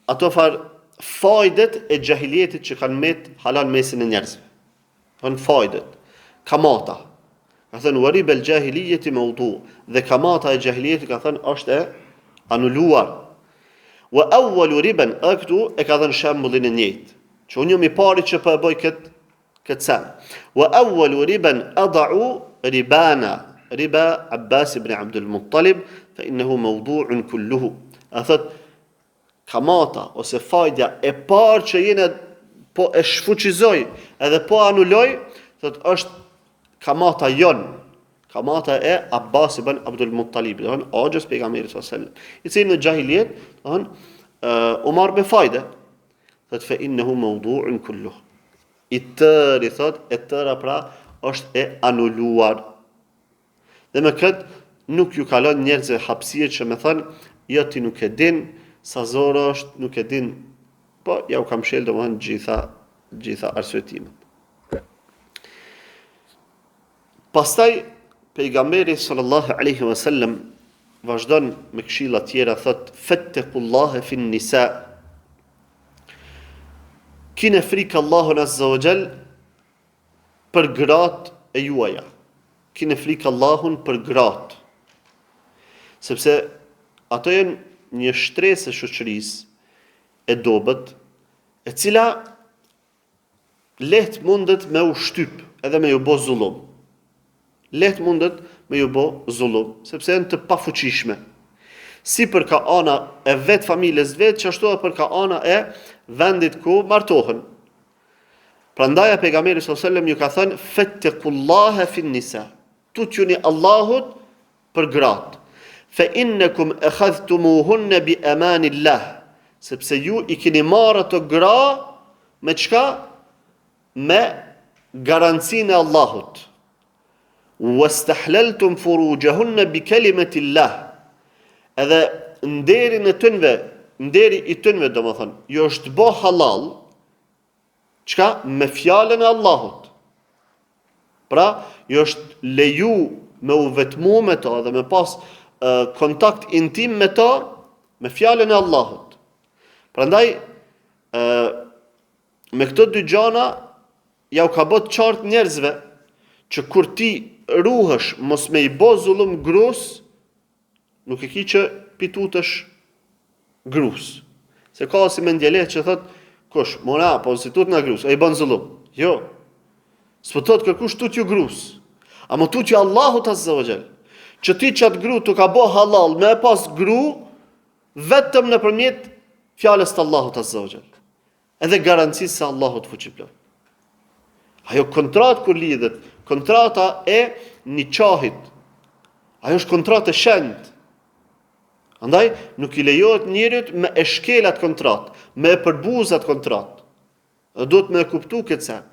ato fajdet e jahiliyetit që kanë met halal mesin e njerëzve. Fajdet, kamata. Ka thënë warib al-jahiliyyati mawdu', dhe kamata e jahiliyetit ka thënë është e anuluar. Wa awwalu riban, këtu e ka dhënë shembullin e njëjtë, që unë jam i pari që po e bëj këtë sen. Wa awwalu riban ad'u ribana, riba Abbas ibn Abdul Muttalib, fa innahu mawdu'un kulluhu. A thot kamata ose fajdja e parë që jene po e shfuqizoj edhe po anuloj, thot është kamata jon. Kamata e Abbas ibn Abdul Muttalib, axhës pejgamberit sallallahu alajhi wasallam. I cili në jahiliet, u marr me fajde. Thot fa innahu mawdu'un kulluh. I tëri thot, e tëra pra është e anuluar. Dhe me këtë nuk ju kalon njerëzve hapësirë që me thënë, jo ti nuk e din sa zorë është, nuk e din, po ja u kam shel domethënë gjitha arsyetimet. Pastaj pejgamberi sallallahu alaihi wasallam vazhdon me këshilla tjera, thot fattaqullaha fin nisa. Kine frikë Allahun azza wa jall për gratë e juaja. Kine frikë Allahun për gratë. Sepse ato janë një shtresë e shoqërisë e dobët, e cila lehtë mundet me u shtyp edhe me ju bë zullum. Lehtë mundet me ju bë zullum, sepse janë të pafuqishme. Si për ka ana e vetë familjes vetë, që ashtu edhe për ka ana e vendit ku martohen. Prandaj pejgamberi sallallahu alajhi wasallam ju ka thënë fattaqullaha fin nisa. Tutjuni Allahut për gratë. Fa innakum akhadhtumuhunna bi amanillah. Sepse ju i keni marrë ato gra me çka? Me garancinë e Allahut. Wastahlaltum furujahunna bi kalimatillah. Edhe nderi i tënve domethënë, ju është bë halal, çka? Me fjalën e Allahut. Pra, ju është leju me u vetmu me to dhe me pas kontakt intim me to, me fjalën e Allahut. Prandaj, me këto dy gjana, ja u ka bët qartë njerëzve, që kur ti ruhesh mos me i bo zullum grus, nuk e ki që pitutësh grus. Se ka si me ndjelet që thot, kush, mora, po si tut nga grus, e i bën zullum. Jo, s'po thot kërkush tut ju grus, ama tut ju Allahut azza wa jall, që ti qatë gru të ka bo halal me e pas gru, vetëm në përmjet fjales të Allahut azza wa jall, edhe garancisë se Allahut fuqiplot. Ajo kontrat kur lidhet, kontrata e niqahit, ajo është kontratë e shenjtë. Andaj, nuk i lejohet njerit me e shkelat kontrat, me e përbuzat kontrat. Dhe do të me e kuptu këtë sen.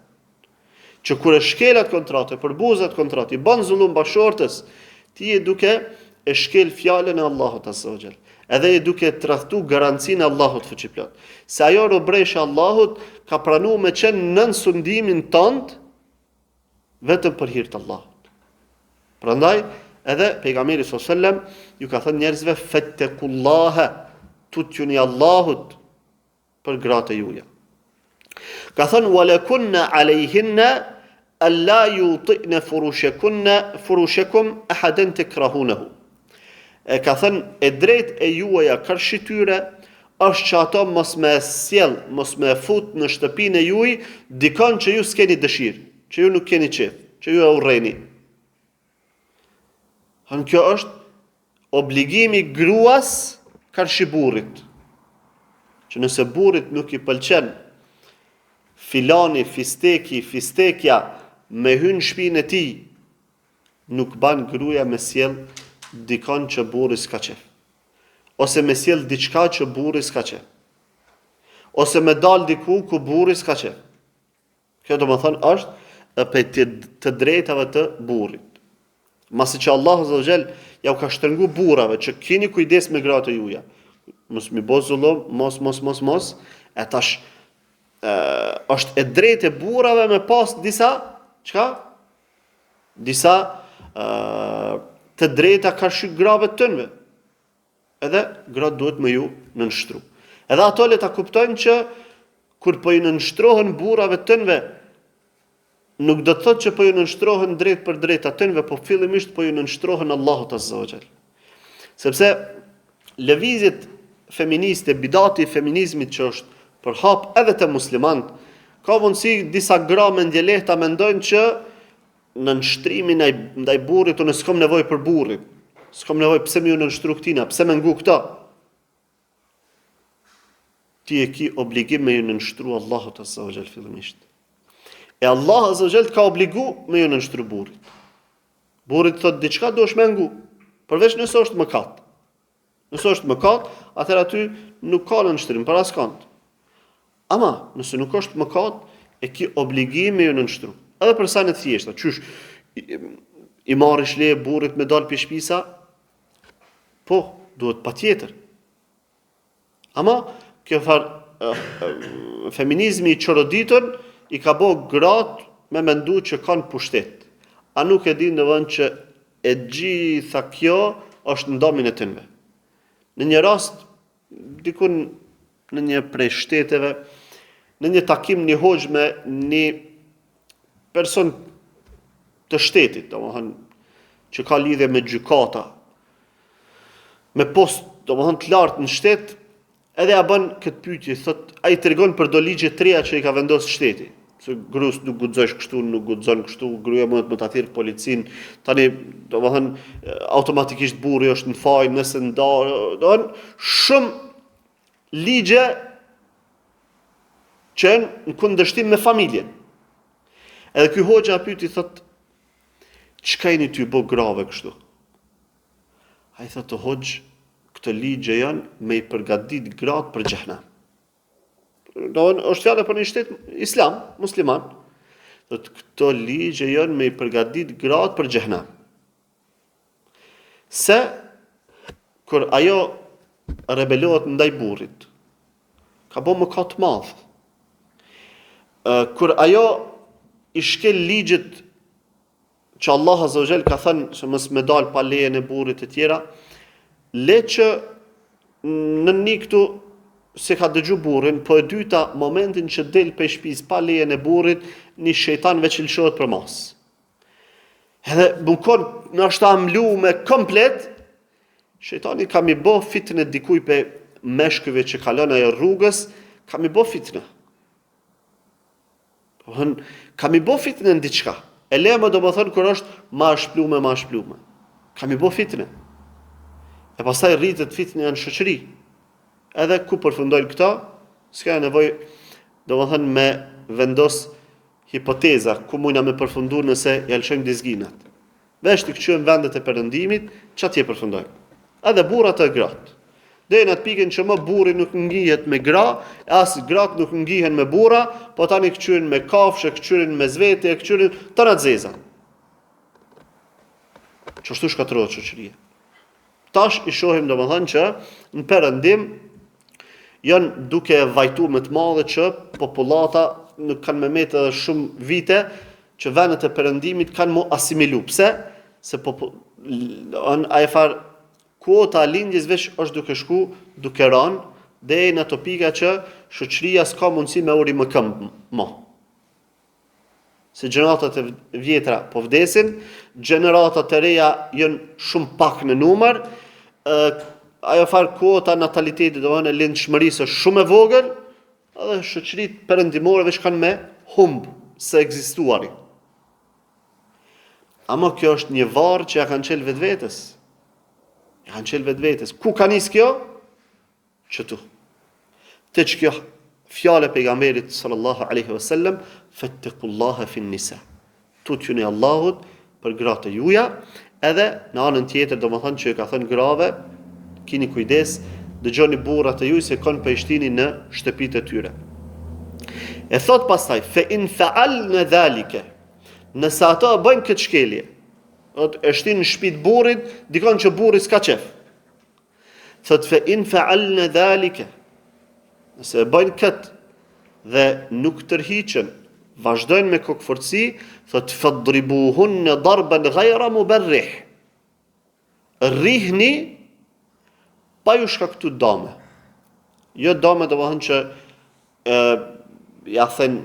Që kur e shkelat kontrat, e përbuzat kontrat, i ban zullum bashortës, ti e duke e shkel fjallën e Allahut azza wa jall. Edhe e duke tradhtu garancinë e Allahut fuqiplot. Se ajo robresha Allahut ka pranu me qenë nën sundimin tënd, vetëm për hir të Allahut. Prandaj, edhe pejgamberi sallallahu alajhi wasallam ju ka thënë njerëzve fattaqullaha, tutjuni Allahut për gratë juaja. Ka thënë walakunna alayhinna alla yuti'na furushakum ahadan takrahunahu. E ka thënë e drejt e juaja kërshi tyre është që ato mos me sjell, mos me fut në shtëpinë e juaj dikon që ju s'keni dëshirë, që ju nuk keni qef, që ju e urreni. Kjo është obligimi gruas kërshi burrit. Që nëse burrit nuk i pëlqen filani, fisteki, fistekja me hyn shpinë e tij, nuk ban gruaja me sjell dikon që burri s'ka qef. Ose me sjell diçka që burri s'ka qef. Ose me dal diku ku burri s'ka qef. Kjo do më thënë është për të drejtave të burrit. Masi që Allah Azza wa Jall ja u ka shtrëngu burrave që keni kujdes me gratë e juaja. Mos mi bëj zullum, mos. E tash është e drejtë e burrave me pas disa çka? Disa të drejta kërshi grave të tënve. Edhe gratë duhet me ju nënshtru. Edhe ato le ta kuptojnë që kur po i nënshtrohen burrave të tënve, nuk do të thotë që po ju nënshtrohen drejt për drejt atënve, po fillimisht po ju nënshtrohen Allahut Azza wa Jall. Sepse lëvizjet feministe, bidati i feminizmit që është përhap edhe te muslimanët, ka mundësi disa gra me ndjelehta mendojnë që në nështrimin ndaj burrit unë s'kam nevojë për burrin. S'kam nevojë, pse më ju nënshtru këtina, pse më ngu këta? Ti e ki obligim me ju nënshtru Allahut Azza wa Jall fillimisht. E Allah Azza wa Jall ka obligu me ju nënshtru burrit. Burrit thot diçka duhesh me ngu, përveç nëse është mëkat. Nëse është mëkat, atëherë aty nuk ka nënshtrim për askand. Ama nëse nuk është mëkat, e ki obligim me ju nënshtru. Edhe për sa në thjeshta, qysh i marrish leje burrit me dal pi shtëpisa? Po, duhet patjetër. Ama kjo feminizmi i çoroditur i ka bë gratë me mendu që kanë pushtet. A nuk e din domthonjë që e gjitha kjo është në domin e tyre. Në një rast, dikun në një prej shteteve, në një takim një hoxh me një person të shtetit, domethënë që ka lidhje me gjykata, me post, domethënë të lartë në shtet, edhe ja bën këtë pyetje, thotë, ai tregon për do ligje të reja që i ka vendosur shteti. Se gruas nuk guxosh kështu, nuk guxon kështu, gruaja mund të thirr policin, tani domethënë automatikisht burri është në faj nëse domethënë shumë ligje që në kundërshtim me familjen. Edhe ky hoxha pyeti thotë, çka jeni ty bë grave kështu? Ai thotë hoxh, këto ligje janë me i përgatit gratë për xhehenam. Është fjala për një shtet islam, musliman. Thotë këto ligje janë me i përgatit gratë për xhehenam. Se kur ajo rebelohet ndaj burrit, ka bë mëkat të madh. Kur ajo i shkel ligjet që Allah Azza wa Jall ka thënë se mos me dal pa lejen e burrit e tjera, le që në një këtu se ka dëgju burrin, po e dyta momentin që del pe shtëpis pa lejen e burrit, një shejtan veç lëshohet për mas. Edhe bukon në ashta mlume komplet, shejtani ka mi bë fitnë dikuj pe meshkëve që kalon ajo rrugës, ka mi bë fitnë. Ka mi bë fitnë në diçka. E lema do më thënë kër është ma shplume. Ka mi bë fitnë. E pastaj rritet fitnë në shoqëri. Edhe ku përfundojnë këta, s'ka nevojë, do më thënë me vendos hipoteza, ku mujna me përfundu nëse jalëshojmë dizginat. Vesh të këqyën vendet e perëndimit, që atje përfundojnë. Edhe burrat e gratë. Dhe në atë pikën që më burri nuk ngihet me gra, as gratë nuk ngihen me burra, po tani këqyën me kafshë, këqyën me zvete, këqyën të zeza. Çështu shkatërrohet shoqëria. Tash i shohim domethënë që në perëndim janë duke vajtuar më të madhe që popullata nuk kanë me metë edhe shumë vite që vendet e perëndimit kanë mu asimilu. Pse? Se ai far kuota e lindjes veç është duke shku, duke rënë deri në ato pika që shoqëria s'ka mundësi me uri më këmbë më. se gjeneratat e vjetra po vdesin, gjeneratat e reja janë shumë pak në numër, ajo farë kuota natalitetit e lindshmërisë është shumë e vogël, edhe shoqëritë perëndimore veç kanë me humb së ekzistuari. Ama kjo është një varë që ja kanë qelë vetvetes. Ja kanë qelë vetvetes. Ku ka nis kjo? Qëtu. Te që kjo fjale pejgamberit sallallahu alaihi wasallam, fattaqullaha fin nisa. Tutjuni Allahut për gratë e juja, edhe në anën tjetër domethënë që ka thënë grave, kini kujdes, dëgjoni burrat e juaj se kanë pejshtini në shtëpitë e tyre. E thot pastaj, fe in fa'alna dhalika, nëse ato e bëjnë këtë shkelje, e shtin në shtëpitë burrit, dikon që burri s'ka qef. Thot fe in fa'alna dhalika, nëse e bëjnë këtë dhe nuk tërhiqen, vazhdojnë me kokëfortësi, thot fadribuhunna darban ghayra mubarrih. Rrihni pa ju shkaktu dame. Jo dame domethënë që ja thën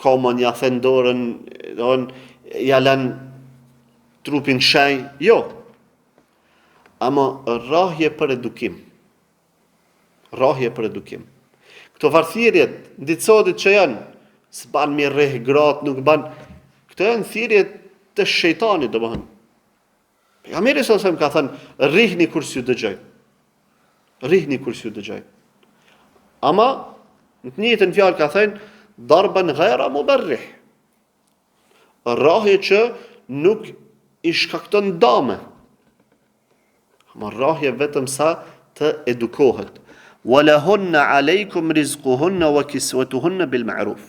komën, ja thën dorën, ja lën trupin shenj, jo. Ama rrahje për edukim. Rrahje për edukim. Këto varthirjet, ndicodit që janë, s'ban mi rreh gratë, nuk ban, këto janë thirrjet të shejtanit, domethënë. Pejgamberi sallallahu alajhi wasallam ka thënë, rrihni kur s'ju dëgjoj. Rrihni kur s'ju dëgjoj. Ama në të njëjtën fjalë ka thënë, darban ghayra mubarrih. Rrahje që nuk i shkakton dame. Ama rrahje vetëm sa të edukohet. Walahunna alaykum rizquhunna wa kiswatuhunna bil ma'ruf.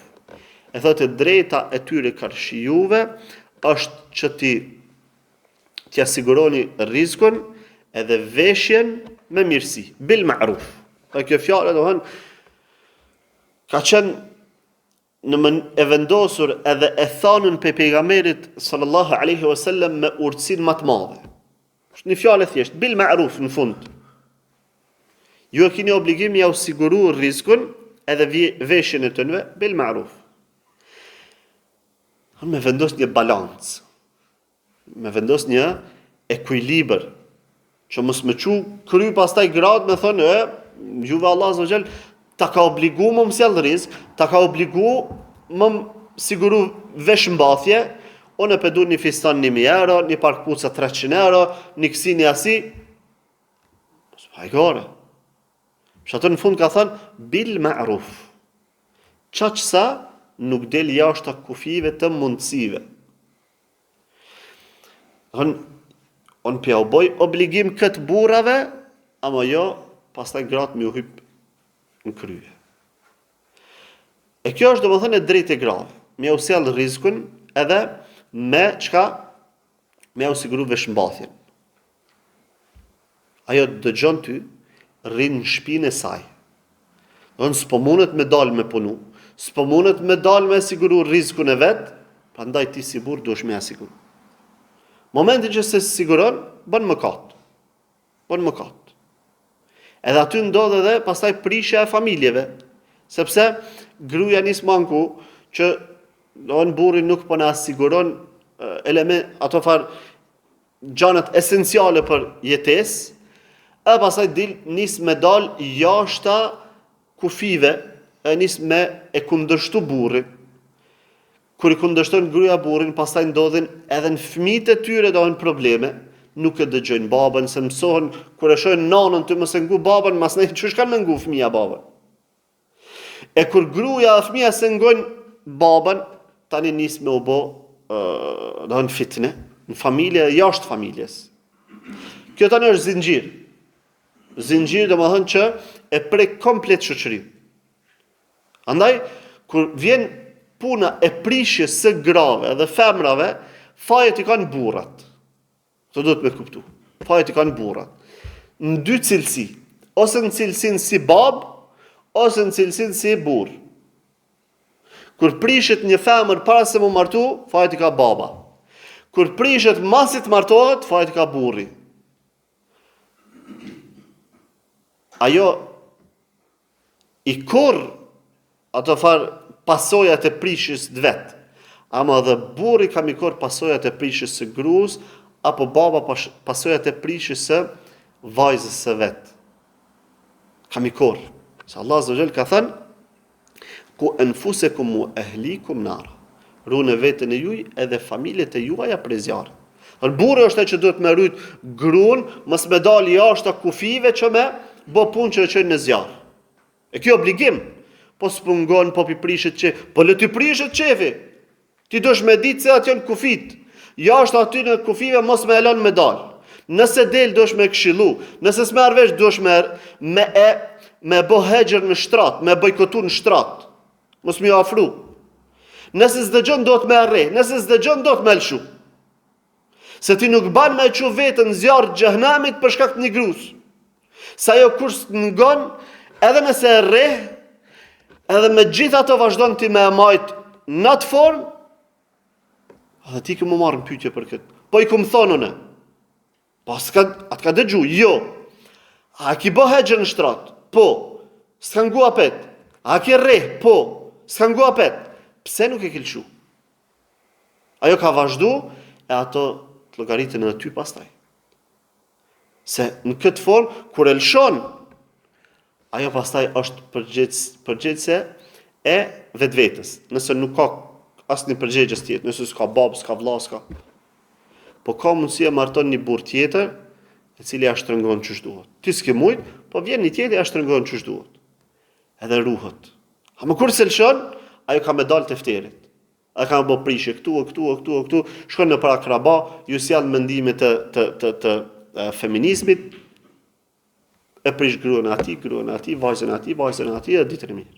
E thotë drejta e tyre karshi juve është që t'ja siguroni rizkun edhe veshjen me mirësi, bil ma'ruf. Kjo fjalë domethënë ka qenë e vendosur edhe e thanën pe pejgamberit sallallahu alaihi wasallam me urtësinë më të madhe. Është një fjalë thjesht, bil ma'ruf në fund. Ju e keni obligim ja u siguru rizkun edhe veshjen e tyre bil ma'ruf. Me vendos një balancë. Me vendos një ekuilibër, që mos me qu kry pastaj gratë me thonë, juve Allah azza wa jall ta ka obligu më sjell rizk, ta ka obligu më siguru veshmbathje, unë e pedu një fistan 1.000 euro, një parkpuca 300 euro, një kësi një asi, hajgore. Që atë në fund ka thënë, bil ma'ruf. Qaqsa nuk del jashtë kufive të mundësive. Unë pja u boj obligim këtë burrave, ama jo, pastaj gratë mi u hyp në krye. E kjo është domethënë e drejtë e grave. Mi u sjell rizikun edhe me çka? Me u siguru veshmbathjen. Ajo dëgjon ty, rrin në shtëpinë e saj. S'po mundet me dalë me punu, s'po mundet me dalë me siguru rizikun e vet, prandaj ti si burr duhesh me asiguru. Momentin që se siguron, bën mëkat. Bën mëkat. Edhe aty ndodh edhe pastaj prishja e familjeve, sepse gruaja nis manku që burri nuk po na siguron ato gjanat esenciale për jetesë, e pastaj nis me dal jashta kufive, nis me e kundërshtu burrin. Kur i kundërshton gruaja burrin, pastaj ndodhin edhe në fëmijët e tyre probleme, nuk e dëgjojnë babën, se mësohen kur e shohin nanën ty mos e ngu babën, mas ne çish kanë më ngu fëmia babën. E kur gruaja e fëmia se ngojnë babën, tani nis me u bë fitne në familje jashtë familjes. Kjo tani është zinxhir. Zinxhir domethënë që e prek komplet shoqërinë. Andaj kur vjen puna e prishjes së grave dhe femrave, fajet i kanë burrat. Të duhet me kuptu. Fajet i kanë burrat. Në dy cilësi. Ose në cilësinë si bab, ose në cilësinë si burr. Kur prishet një femër para se mu martu, fajet i ka baba. Kur prishet masi të martohet, fajet i ka burri. Ajo i kur ato pasojat e prishjes të vet. Ama dhe burri kamikor pasojat e prishjes së gruas, apo baba pasojat e prishjes së vajzës së vet. Kamikor. Se Allah Azza wa Jall ka thënë, ku anfusakum wa ahlikum nar. Runë vetën e juaj edhe familjet e juaja prej zjarrit. Burri është ai që duhet me rrit gruan, mos me dalë jashtë kufive që me bë punë që çojnë në zjarr. E kjo obligim. Po s'pungon, po prishet që, po le të prishet qefi. Ti dosh me ditë se aty në kufit. Jashtë aty në kufive mos me lën me dal. Nëse del dosh me këshillu, nëse s'merr vesh dosh me bë hexher në shtrat, me bojkotu në shtrat. Mos më afru. Nëse s'dëgjon do të më arre, nëse s'dëgjon do të më lshu. Se ti nuk ban me çu vetën zjarr xhehenamit për shkak të një grus. Sa ajo kur s'ngon, edhe nëse rre, edhe me gjithë ato vazhdon ti me majt në atë formë, edhe ti këmë marrë në pyetje për këtë. Po i këmë thonë në. Po atë ka dëgju, jo. A ki bë hexher në shtrat? Po. S'ka ngu apet. A ki rre? Po. S'ka ngu apet. Pse nuk e kilshu? Ajo ka vazhdu, e ato të llogaritën edhe ty pastaj. Se në këtë formë, kur e lshon, ajo pastaj është përgjegjëse e vetvetes. Nëse nuk ka asnjë përgjegjës tjetër, nëse s'ka babë, s'ka vëlla, s'ka. Po ka mundësi e marton një burr tjetër, i cili ja shtrëngon ç'është duhet. Ti s'ke mujt, po vjen një tjetër ja shtrëngon ç'është duhet. Edhe ruhet. A më kur se lshon, ajo ka me dalë të fterit. A ka bë prishje këtu, shkon në para kraba, ju sjell mendime të feminizmit, e prish gruan aty, vajzën aty, e ditë mirë.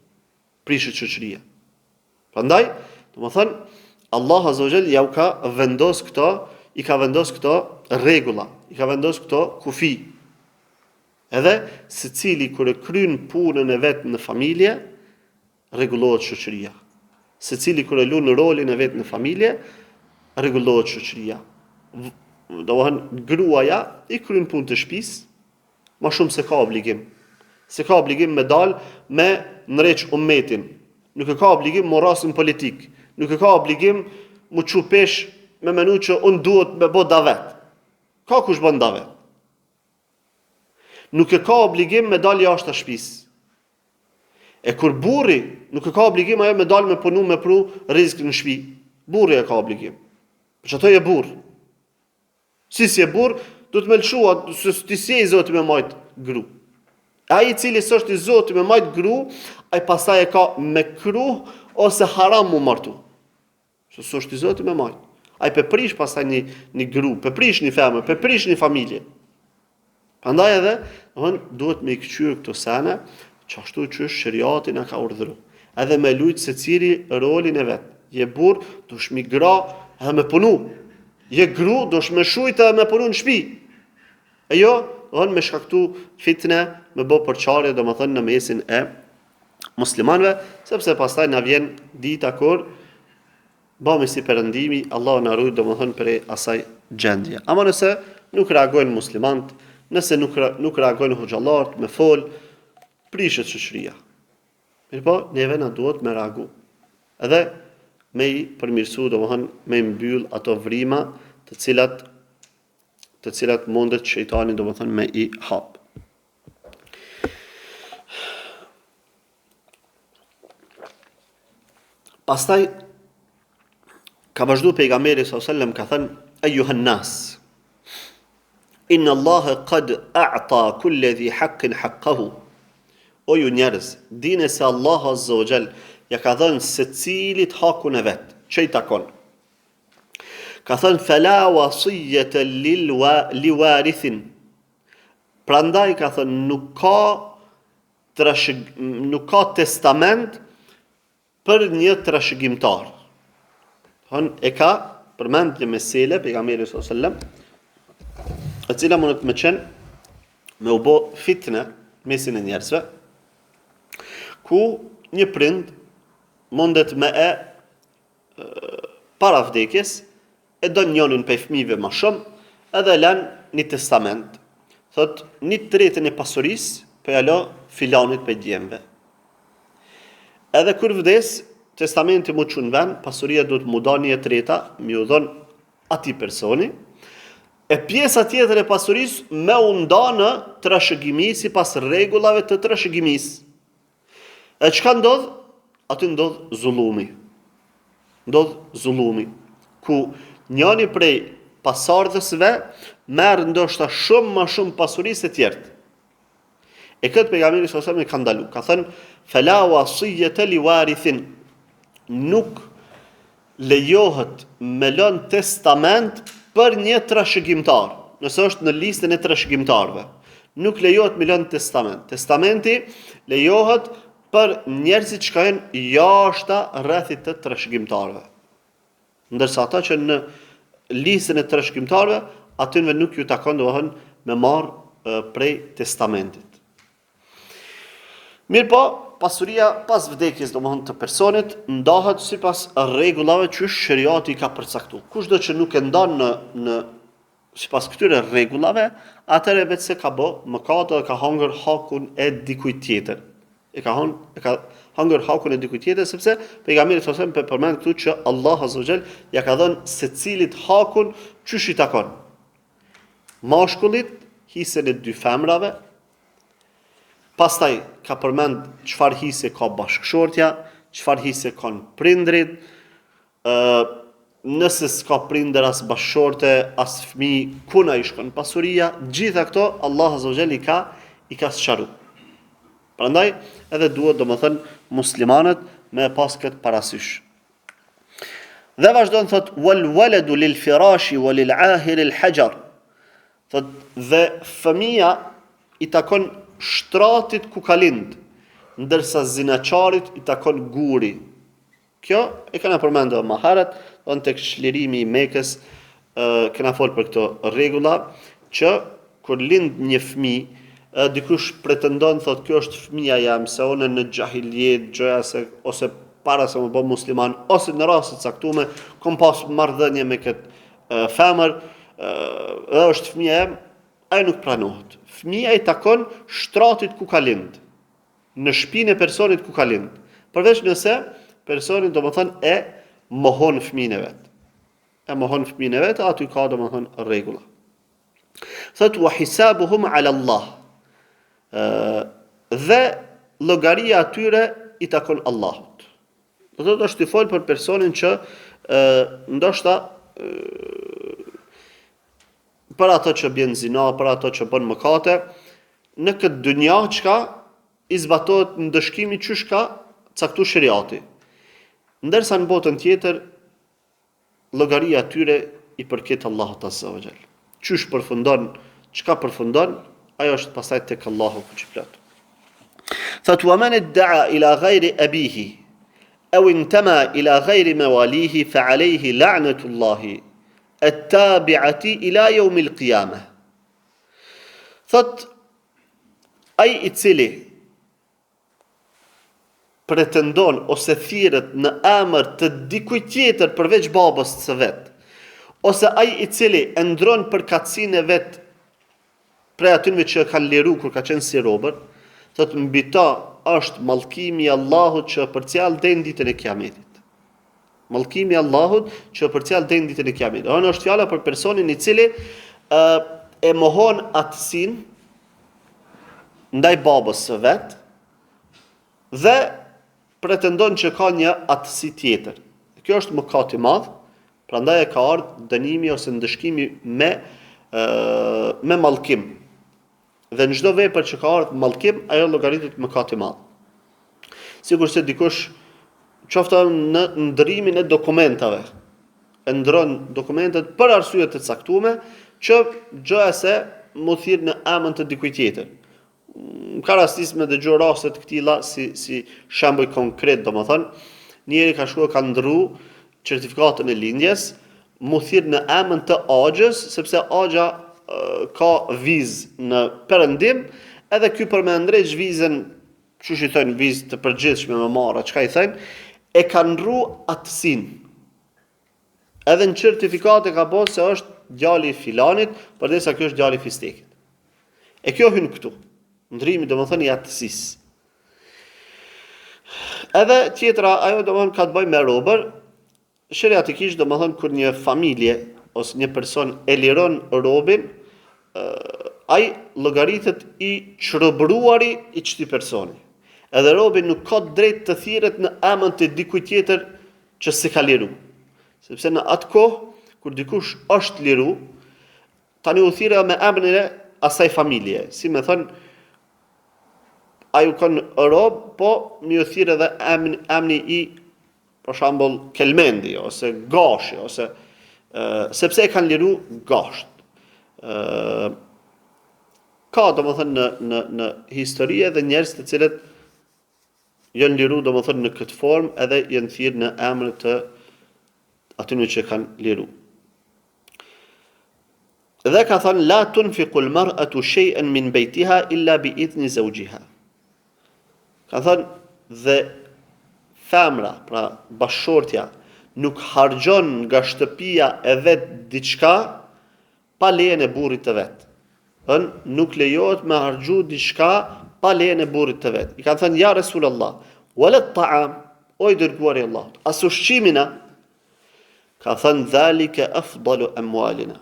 Prishet shoqëria. Prandaj, domethënë, Allah Azza wa Jall ja u ka vendos këto, i ka vendos këto rregulla, i ka vendos këto kufi. Edhe secili kur e kryen punën e vet në familje, rregullohet shoqëria. Secili kur e lun rolin e vet në familje, rregullohet shoqëria. Domethënë, gruaja i kryen punën të shtëpisë, më shumë se ka obligim. Se ka obligim me dal me nreq ummetin. Nuk e ka obligim më rasin politik. Nuk e ka obligim më çu pesh me menu që unë duhet me bë davet. Ka kush bën davet. Nuk e ka obligim me dal jashtë shtëpisë. E kur burri nuk e ka obligim ajo me dal me punu me pru rrezik në shtëpi. Burri e ka obligim. Për çato je burr. Si je burr, do të më lëshua se ti si i Zoti me majt gru. Ai i cili s'është i Zoti me majt gru, ai pastaj e ka me kruh ose haram mu martu. Se s'është i Zoti me majt. Ai pe prish pastaj një gru, pe prish një femër, pe prish një familje. Prandaj edhe, duhet me i kqyr këto sene, çashtu që shariati na ka urdhëruar. Edhe me lut secili rolin e vet. Je burr, dush mi gra edhe me punu. Je gru, dush me shujt edhe me punu në shtëpi. E jo, me shkaktu fitne, me bë përçarje, domethënë në mesin e muslimanëve, sepse pastaj na vjen dita kur bëmi si perëndimi, Allah na ruaj domethënë për asaj gjendje. Ama nëse nuk reagojnë muslimanët, nëse nuk reagojnë hoxhallarët me fol, prishet shoqëria. Mirpo, neve na duhet me reagu. Edhe me i përmirësu, domethënë me i mbyll ato vrima të cilat mundet shejtani domethënë me i hap. Pastaj ka vazhdu pejgamberi sallallahu alaihi wasallam ka thënë ayyuhan nas inna Allah qad a'ta kulli dhi haqqin haqqahu. O ju njerëz, dini se Allah Azza wa Jall ja ka dhënë secilit hakun e vet, çai takon. Ka thënë fala wasiyata liwarithin. Prandaj ka thënë nuk ka testament për një trashëgimtar. E ka përmend një mesele pejgamberi sallallahu alaihi wasallam, e cila mund të më qenë me u bë fitne mesin e njerëzve, ku një prind mundet me para vdekjes e don njërin prej fëmijëve më shumë, edhe lën një testament. Thot, 1/3 e pasurisë po ja lë filanit për djemve. Edhe kur vdes, testamenti mu çun vend, pasuria duhet mu dha një treta, mi u dhon atij personi, e pjesa tjetër e pasurisë me u nda në trashëgimi sipas rregullave të trashëgimisë. E çka ndodh? Aty ndodh zullumi. Ndodh zullumi, ku njëri prej pasardhësve merr ndoshta shumë më shumë pasuri se tjerët. E këtë pejgamberi sallallahu alajhi wasallam ka ndalu. Ka thënë: "Fala wasiyata li warithin." Nuk lejohet me lënë testament për një trashëgimtar, nëse është në listën e trashëgimtarëve. Nuk lejohet me lënë testament. Testamenti lejohet për njerëzit që janë jashta rrethit të trashëgimtarëve. Ndërsa ata që në listën e trashëgimtarëve, atyre nuk ju takon domethënë me marr prej testamentit. Mirë po, pasuria pas vdekjes domethënë të personit ndahet sipas rregullave që shariati ka përcaktuar. Kushdo që nuk e ndan në sipas këtyre rregullave, atëherë vetë se ka bë mëkat dhe ka hangër hakun e dikujt tjetër. E ka hangër hakun e dikujt tjetër sepse pejgamberi sallallahu alajhi wasallam përmend këtu që Allah azza wa jall ja ka dhënë secilit hakun çysh i takon. Mashkullit hisën e 2 femrave. Pastaj ka përmend çfarë hise ka bashkëshortja, çfarë hise kanë prindrit, nëse s'ka prindër as bashkëshorte, as fëmijë, ku na i shkon pasuria, gjitha këto Allah azza wa jall i ka sqaruar. Prandaj edhe duhet domethënë muslimanët me pas këtë parasysh. Dhe vazhdon thot wal waladu lil firashi wa lil ahir al hajar. Thot dhe fëmia i takon shtratit ku ka lind, ndërsa zinaçarit i takon guri. Kjo e kanë përmendur më herët, tek çlirimi i Mekës, kena fol për këto rregulla që kur lind një fëmijë, dikush pretendon thot kjo është fëmia jam, se unë në xahiliet gjëja se ose para se më bë musliman, ose në raste të caktuara kam pas marrëdhënie me këtë femër, është fëmia jam, ai nuk pranohet. Fëmia i takon shtratit ku ka lind, në shtëpinë e personit ku ka lind. Përveç nëse personi domethënë e mohon fëmijën e vet. E mohon fëmijën e vet, aty ka domethënë rregulla. Thot wa hisabuhum ala Allah. Dhe llogaria atyre i takon Allahut. Do të thotë të fol për personin që ndoshta për ato që bën zina, për ato që bën mëkate, në këtë dynja çka i zbatohet ndëshkimi çysh ka caktuar shariati. Ndërsa në botën tjetër llogaria atyre i përket Allahut azza wa jall. Çysh përfundon, çka përfundon, ajo është pastaj tek Allahu fuqiplot. Thot wa man idda'a ila ghayri abihi aw intama ila ghayri mawalihi fa alayhi la'natullahi at-tabi'ati ila yawm al-qiyamah. Thot ai i cili pretendon ose thirret në emër të dikujt tjetër përveç babës së vet, ose ai i cili e ndron përkatësinë e vet prej atyre që kanë liru kur ka qenë si robër, thot mbi ta është mallkimi i Allahut që përcjell deri në ditën e Kiametit. Mallkimi i Allahut që përcjell deri në ditën e Kiametit. Ona është fjala për personin i cili e mohon atësinë ndaj babës së vet dhe pretendon që ka një atësi tjetër. Kjo është mëkat i madh, prandaj e ka ardhur dënimi ose ndëshkimi me mallkim. Dhe në çdo vepër që ka ardhur mallkim, ajo llogaritet mëkat i madh. Sigurisht dikush qoftë në ndrimin e dokumentave, e ndron dokumentet për arsye të caktuara që gjëja se mu thirr në emër të dikujt tjetër. Ka rastisme dëgjoj raste të këtilla si shembull konkret, domethënë, njëri ka shkuar ka ndrru certifikatën e lindjes, mu thirr në emër të Axhës, sepse Axha ka vizë në perëndim, edhe ky për me ndrejt vizën, çush i thënë vizë të përgjithshme me marra, çka i thënë, e ka ndrru atësinë. Edhe në certifikatë ka bërë se është djali i filanit, përderisa ky është djali i fistekit. E kjo hyn këtu. Ndrimi domethënë i atësisë. Edhe tjetra, ajo domethënë ka të bëjë me robër, sheriatikisht domethënë kur një familje ose një person e liron robin, ai llogaritet i çrobruari i çtij personi. Edhe robi nuk ka drejt të thirret në emën të dikujt tjetër që s'e ka liru. Sepse në atë kohë, kur dikush është liru, tani u thirrë me emrin e asaj familje. Si me thënë, ai u kanë rob, po mi u thirrë edhe emri i, për shembull, Kelmendi, ose Gashi, ose sepse e kanë liru gasht. Ka domethënë në histori edhe njerëz të cilët janë liru domethënë në këtë formë edhe janë thirrë në emër të atyre që kanë liru. Dhe ka thënë la tunfiqu al-mar'atu shay'an min baytiha illa bi idhni zawjiha. Ka thënë dhe femra, pra bashkëshortja, nuk harxhon nga shtëpia e vet diçka pa lejen e burrit të vet. Nuk lejohet me harxhu diçka pa lejen e burrit të vet. I kanë thënë ja Resulullah, wala at-ta'am, o i dërguari i Allahut, as ushqimina. Ka thënë dhalika afdalu amwalina.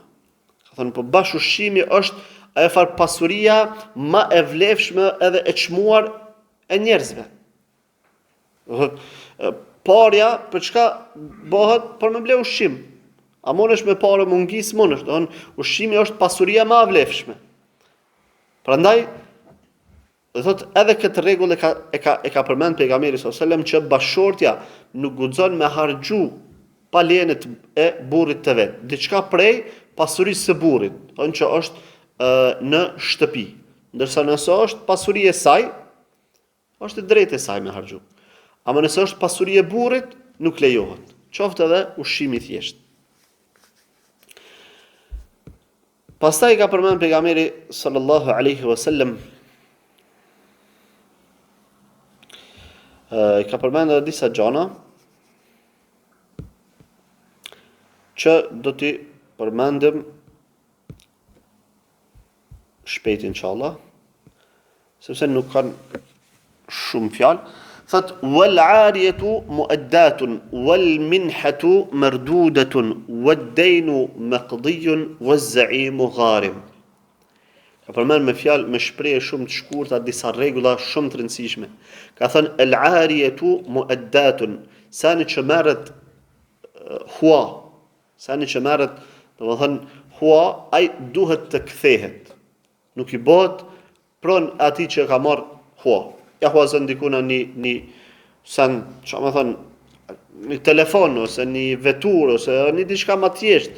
Ka thënë po bash ushqimi është ajo far pasuria më e vlefshme edhe e çmuar e njerëzve. Parja për çka bëhet për me ble ushqim. A monesh me parë mungis monesh, do ushqimi është pasuria më e vlefshme. Prandaj do thot edhe këtë rregull e ka përmend pejgamberi sallallahu alajhi wasallam që bashkëshortja nuk guxon me harxhu pa lejen e burrit të vet. Diçka prej pasurisë së burrit, thonë që është në shtëpi. Ndërsa nëse është pasuri e saj, është e drejtë e saj me harxhu. Ama nëse është pasuri e burrit, nuk lejohet. Qoftë edhe ushqimi i thjeshtë. Pastaj ka përmend pejgamberi sallallahu alaihi wasallam ka përmend edhe disa gjëra që do t'i përmendim shpejt inshallah, sepse nuk kanë shumë fjalë. Thot wal ariyatu muaddatun wal minhatu mardudatun wad daynu maqdiyun waz za'imu gharim. Ka përmend me fjalë me shprehje shumë të shkurta disa rregulla shumë të rëndësishme. Ka thënë al ariyatu muaddatun, sani që merret hua, sani që merret, domethënë hua, ai duhet të kthehet. Nuk i bëhet pron atij që ka marr hua. Ja huazën diku në një sen, që më thënë, një telefon, ose një vetur, ose një diçka ma thjesht.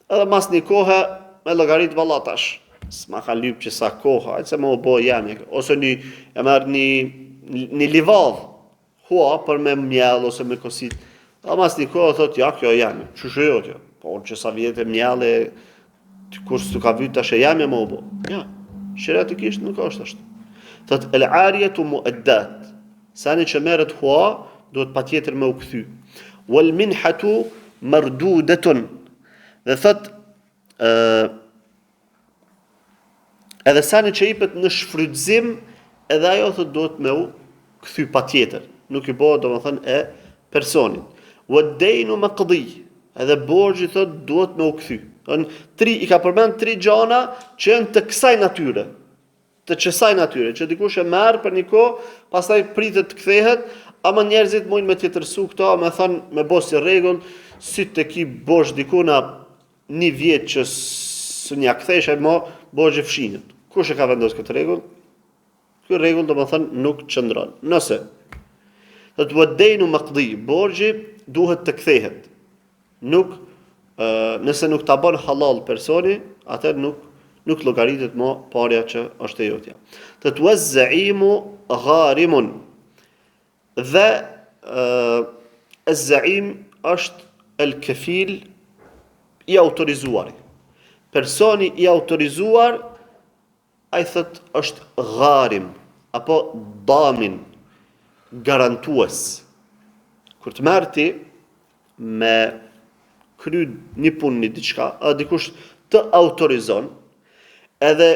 Edhe mas një kohë, me llogarit vallatash. S'ma ka lyp që sa koha, se më u bo jemi. Ose e merr një livadh, hua për me mjell, ose me kosit. Edhe mas një kohë, thot, ja, kjo jemi. Qështë jo kjo? Por që sa vjetë e mjelle, kur s'tu ka vyt tash e jemi më u bo. Ja, sheriatikisht nuk është ashtu. Thot el ariyatu muaddat, sani që merret hua duhet patjetër me u kthy. Wal minhatu mardudatun, dhe thot edhe sani që jepet në shfrytëzim, edhe ajo thot duhet me u kthy patjetër. Nuk i bëhet domethënë e personit. Wad daynu maqdi, edhe borxhi thot duhet me u kthy. I ka përmend 3 gjëra që janë të kësaj natyre. Të kësaj natyre, që dikush e merr për një kohë, pastaj pritet të kthehet, ama njerëzit mund me tjetërsu këto, me thon me bos si rregull, si të ki bosh diku na 1 vjet që s'nja kthesh e mo borxhi fshinët. Kush e ka vendosur këtë rregull? Ky rregull domethën nuk qëndron. Nëse do të wadejnu maqdi, borxhi duhet të kthehet. Nëse nuk ta bën halal personi, atë nuk llogaritet më parja që është e jotja. Të waz-za'imu gharimun. Dhe az-za'im është el-kafil i autorizuar. Personi i autorizuar ai thot është gharim apo damin, garantues. Kur të merr ti me kry një punë një diçka, a dikush të autorizon, edhe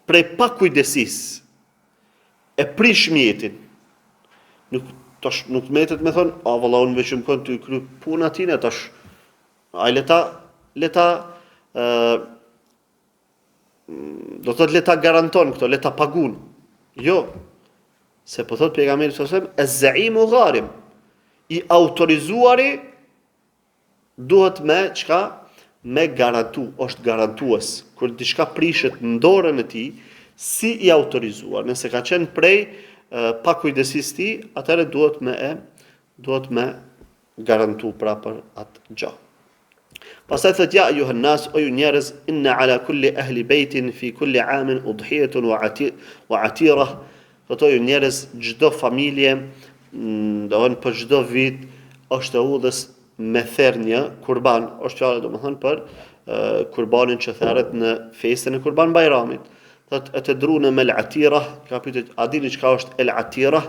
prej pakujdesis e prish mjetin. Nuk metet me thonë, a valla unë veç më kënë të kry puna tine, tash, a i leta do të thotë leta garanton këto, leta pagun. Jo, se po thotë pejgamberi s.a.s. Ez-zaimu gharim, i autorizuari duhet me çka? Me garantu, është garantues. Kur diçka prishet në dorën e tij, si i autorizuar. Nëse ka qenë prej pa kujdesisë ti, atëherë duhet me garantu pra për atë gjë. Pastaj thot ja ayuha nas o ju njerëz inna ala kulli ahli bejtin fi kulli amin udhiyatun wa atira. Thot o ju njerëz çdo familje doon për çdo vit është e udhës me therr një kurban, është fjala domethënë për kurbanin që therret në festën e Kurban Bayramit. Thot atadruna mal atira, ka pyetur a dini çka është el atira?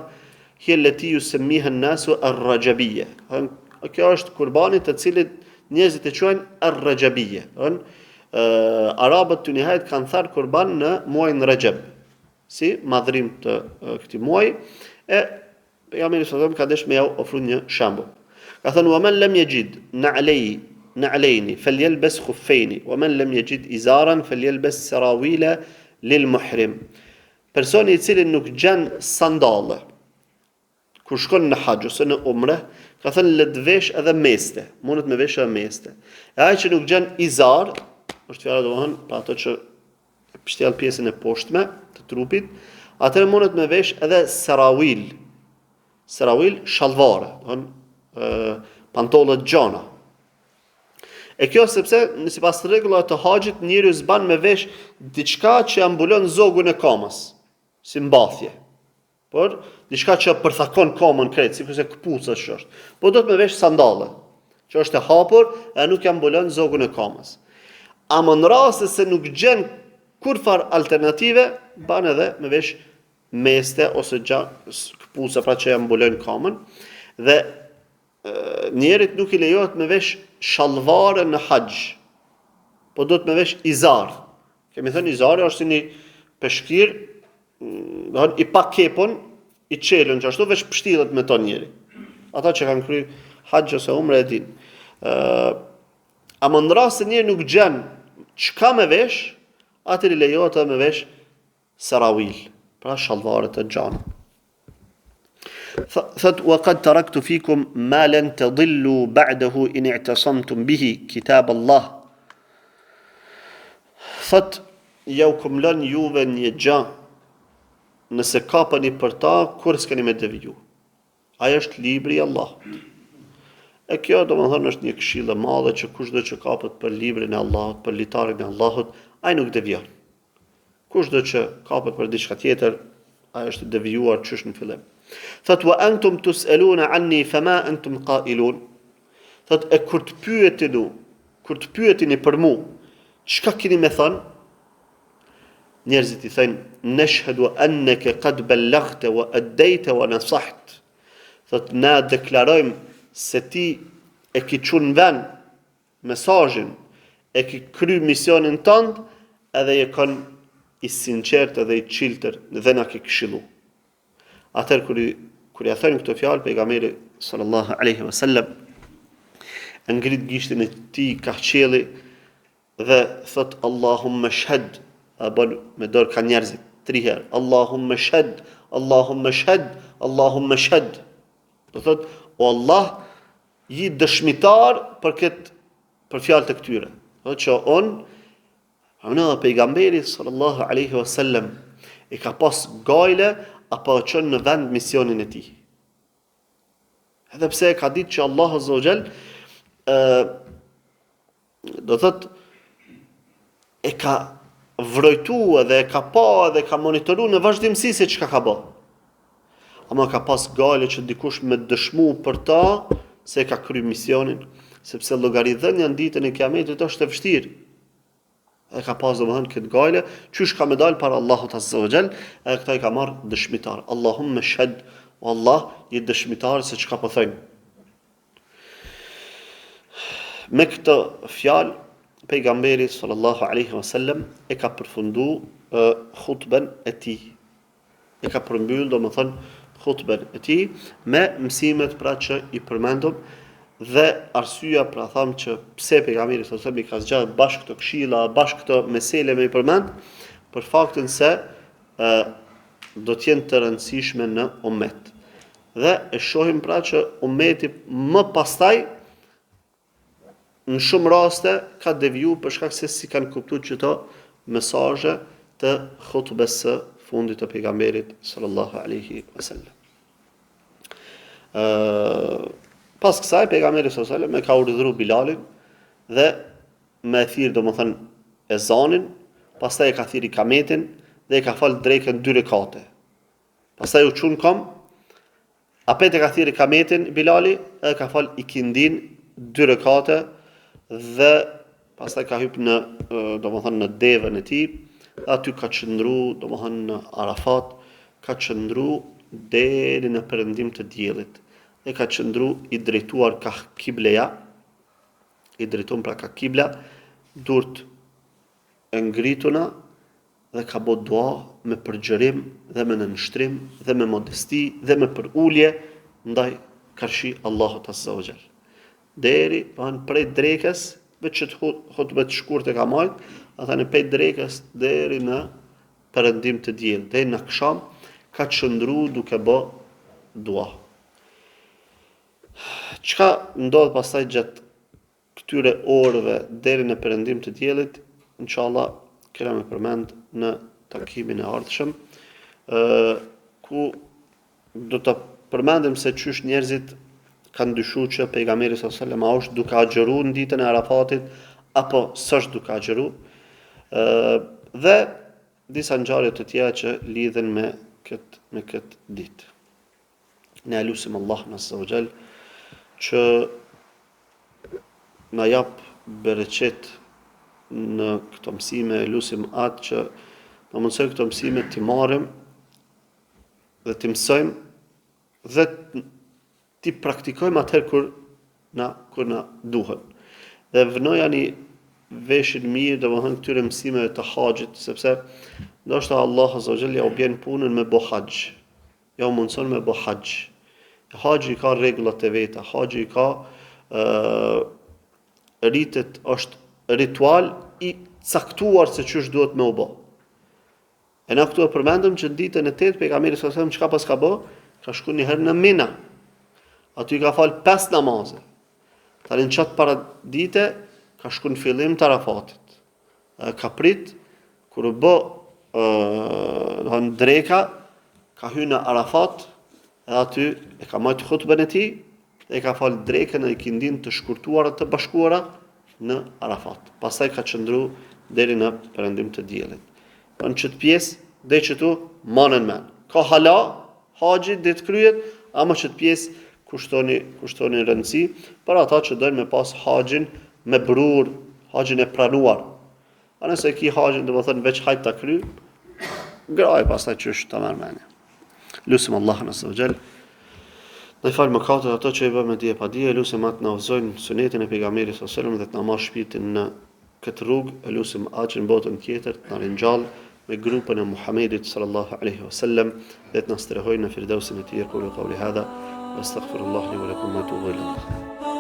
Hiya allati yusammiha an-nasu ar-rajabiyya. Kjo është kurbani të cilit njerëzit e quajnë ar-rajabiyya. Arabët të njëjtë kanë thënë kurban në muajin Rajab, si madhrim të këtij muaji, e pejgamberi sallallahu ka dashur me ia ofru një shembull. Ka thënë wa man lam yajid na'layni falyalbas khuffayn wa man lam yajid izaran falyalbas sarawila lilmuhrim. Personi i cili nuk gjen sandalle kur shkon në haxh ose në umre, ka thënë le të vesh edhe meste, mundet me vesh edhe meste. E ai që nuk gjen izar, është fjala domthon për ato që pështjell pjesën e poshtme të trupit, atëherë mundet me vesh edhe sarawil. Sarawil shalvare, pantollet gjana. E kjo sepse sipas rregullave të haxhit njeriu s'ban me vesh diçka që ambulon zogun e kamës, si mbathje. Por diçka që përthakon kamën krejt, sikurse këpuca është. Po do të me vesh sandalle, që është e hapur e nuk ambulon zogun e kamës. Ama në rast se nuk gjen kurfar alternative, ban edhe me vesh meste ose këpuca pra që ambulon kamën dhe njerit nuk i lejohet me vesh shalvare në haxh, po do të me vesh izar. Kemi thënë izari është si një peshkir, i pa kepon, i çelën që ashtu vesh pështillet me ton njeri. Ata që kanë kry haxh ose umre e din. Ama në rast se njeri nuk gjen çka me vesh, atëri lejohet me vesh sarawil, pra shalvare të gjana. Thot وقد تركت فيكم ما لن تضلوا بعده إن اعتصمتم به كتاب الله. Thot ja u kom lën juve një gjë nëse kapani për ta kur s'keni me deviju. Ajo është libri i Allahut. E kjo domethënë është një këshill e madhe që kushdo që kapet për librin e Allahut, për litarin e Allahut, ai nuk devijon. Kushdo që kapet për diçka tjetër, ai është devijuar çysh në fillim. Thot wa antum tus'aluna anni fama antum qailun. Thot e kur të pyetini për mua, çka keni me thënë? Njerëzit i thënë nashhadu annaka qad ballaghta wa addayta wa nasaht. Thot na deklarojmë se ti e ke çunë vën mesazhin, e ke kry misionin tënd, edhe je kon i sinqert edhe i çiltër dhe na ke këshillu. Atëherë kur ja thënë këto fjalë pejgamberi sallallahu alaihi wasallam ngrit gishtin e tij ka qielli dhe thot Allahumma shhad, apo me dorë ka njerëzit 3 herë Allahumma shhad, Allahumma shhad, Allahumma shhad. Do thot o Allah ji dëshmitar për fjalët e këtyre. Do që pejgamberi sallallahu alaihi wasallam e ka pas gajle apo qënë në vend misionin e tij. Edhe pse ka ditë që Allah azza wa jall do thot e ka vrojtua dhe e ka pa dhe ka monitoru në vazhdimsi se çka ka bë. Ama ka pas gale që dikush me dëshmu për ta se ka kry misionin, sepse llogaridhënia në ditën e Kiametit është e vështirë. E ka pas domethënë këtë gale, çysh ka me dal para Allahut azza wa jall, e këta i ka marrë dëshmitar. Allahumma shhad, o Allah, je dëshmitar se çka po thënë. Me këtë fjalë pejgamberi sallallahu alaihi wasallam e ka përfundu hutben e tij. e ka përmbyll domethënë hutben e tij me mësimet pra që i përmendëm dhe arsyeja pra tham që pse pejgamberi sallallahu alajhi wasallam i ka zgjatur bashkë këto këshilla, bashkë këto mesele me i përmend për faktin se do të jenë të rëndësishme në ummet. Dhe e shohim pra që ummeti më pastaj në shumë raste ka deviju për shkak se si kanë kuptuar çdo mesazhe të hutbes së fundit të pejgamberit sallallahu alaihi wasallam. Pas kësaj pejgamberi sallallahu alaihi wasallam e ka urdhëruar Bilalin dhe me thirr domethënë ezanin, pastaj e ka thirr ikametin dhe e ka fal drekën 2 rekate. Pastaj u çun kom, apet e ka thirr ikametin Bilali e ka fal ikindin 2 rekate dhe pastaj ka hyp në domethënë në devën e tij, aty ka qëndru domethënë në Arafat, ka qëndru deri në perëndim të diellit. Dhe ka qëndru i drejtuar ka kibleja, i drejtuar pra ka kibla, durt e ngrituna dhe ka bë dua me përgjërim dhe me nënshtrim dhe me modesti dhe me përulje ndaj karshi Allahut azza wa jall. Deri prej drekës, veç që hutbet shkurt e ka marrë, ata në pej drekës deri në perëndim të diellit, deri në akşam ka qëndru duke bë dua. Çka ndodh pastaj gjatë këtyre orëve deri në perëndim të diellit, inshallah kena me përmend në takimin e ardhshëm, ku do të përmendim se çysh njerëzit kanë dyshuar që pejgamberi sallallahu alajhi wasallam është duke agjëruar në ditën e Arafatit apo s'është duke agjëruar, dhe disa ngjarje të tjera që lidhen me këtë ditë. Ne lutim Allahun azza wa jall që na jap bereqet në këto mësime, lutim atë që na mundsoj këto mësime t'i marrim dhe t'i mësojmë dhe t'i praktikojmë atëherë kur na duhen. Dhe vënojani veshin mirë domethënë këtyre mësimeve të haxhit, sepse ndoshta Allah azza wa jalla ja u bën punën me bo haxh. Ja u mundson me bo haxh. Haxhi ka rregullat e veta, haxhi ka ritet, është ritual i caktuar se ç'është duhet me u bë. E na këtu e përmendëm që ditën e 8 pejgamberi sallallahu alajhi wasallam çka pas ka bë? Ka shkuar një herë në Mina. Aty ka fal 5 namaze. Tani në çat para dite ka shkuar në fillim të Arafatit. Ka prit kur u bë dreka, ka hyrë në Arafat, edhe aty e ka marrë hutben e tij dhe e ka fal drekën në ikindin të shkurtuara të bashkuara në Arafat. Pastaj ka qëndru deri në perëndim të diellit. Në çet pjesë deri këtu manen men. Ka hala, haxhi det kryet, ama çet pjesë kushtoni rëndësi për ata që dojnë me pas haxhin me brur, haxhin e pranuar. A nëse ki haxhin domethënë veç hajt ta kry, graj pastaj çysh ta merr mendje. Lutim Allahun azza wa jall. Dhe fal mëkatet ato që i bëmë me dije pa dije, lutim atë na udhëzojnë sunetin e pejgamberit sallallahu alajhi wasallam dhe të na marr shpirtin në këtë rrugë, lutim atë në botën tjetër të na ringjall me grupin e Muhamedit sallallahu alaihi wasallam dhe të na strehojë në firdausin e tij. Qul qawli hadha wastaghfirullah li wa lakum wa atubu ilayh.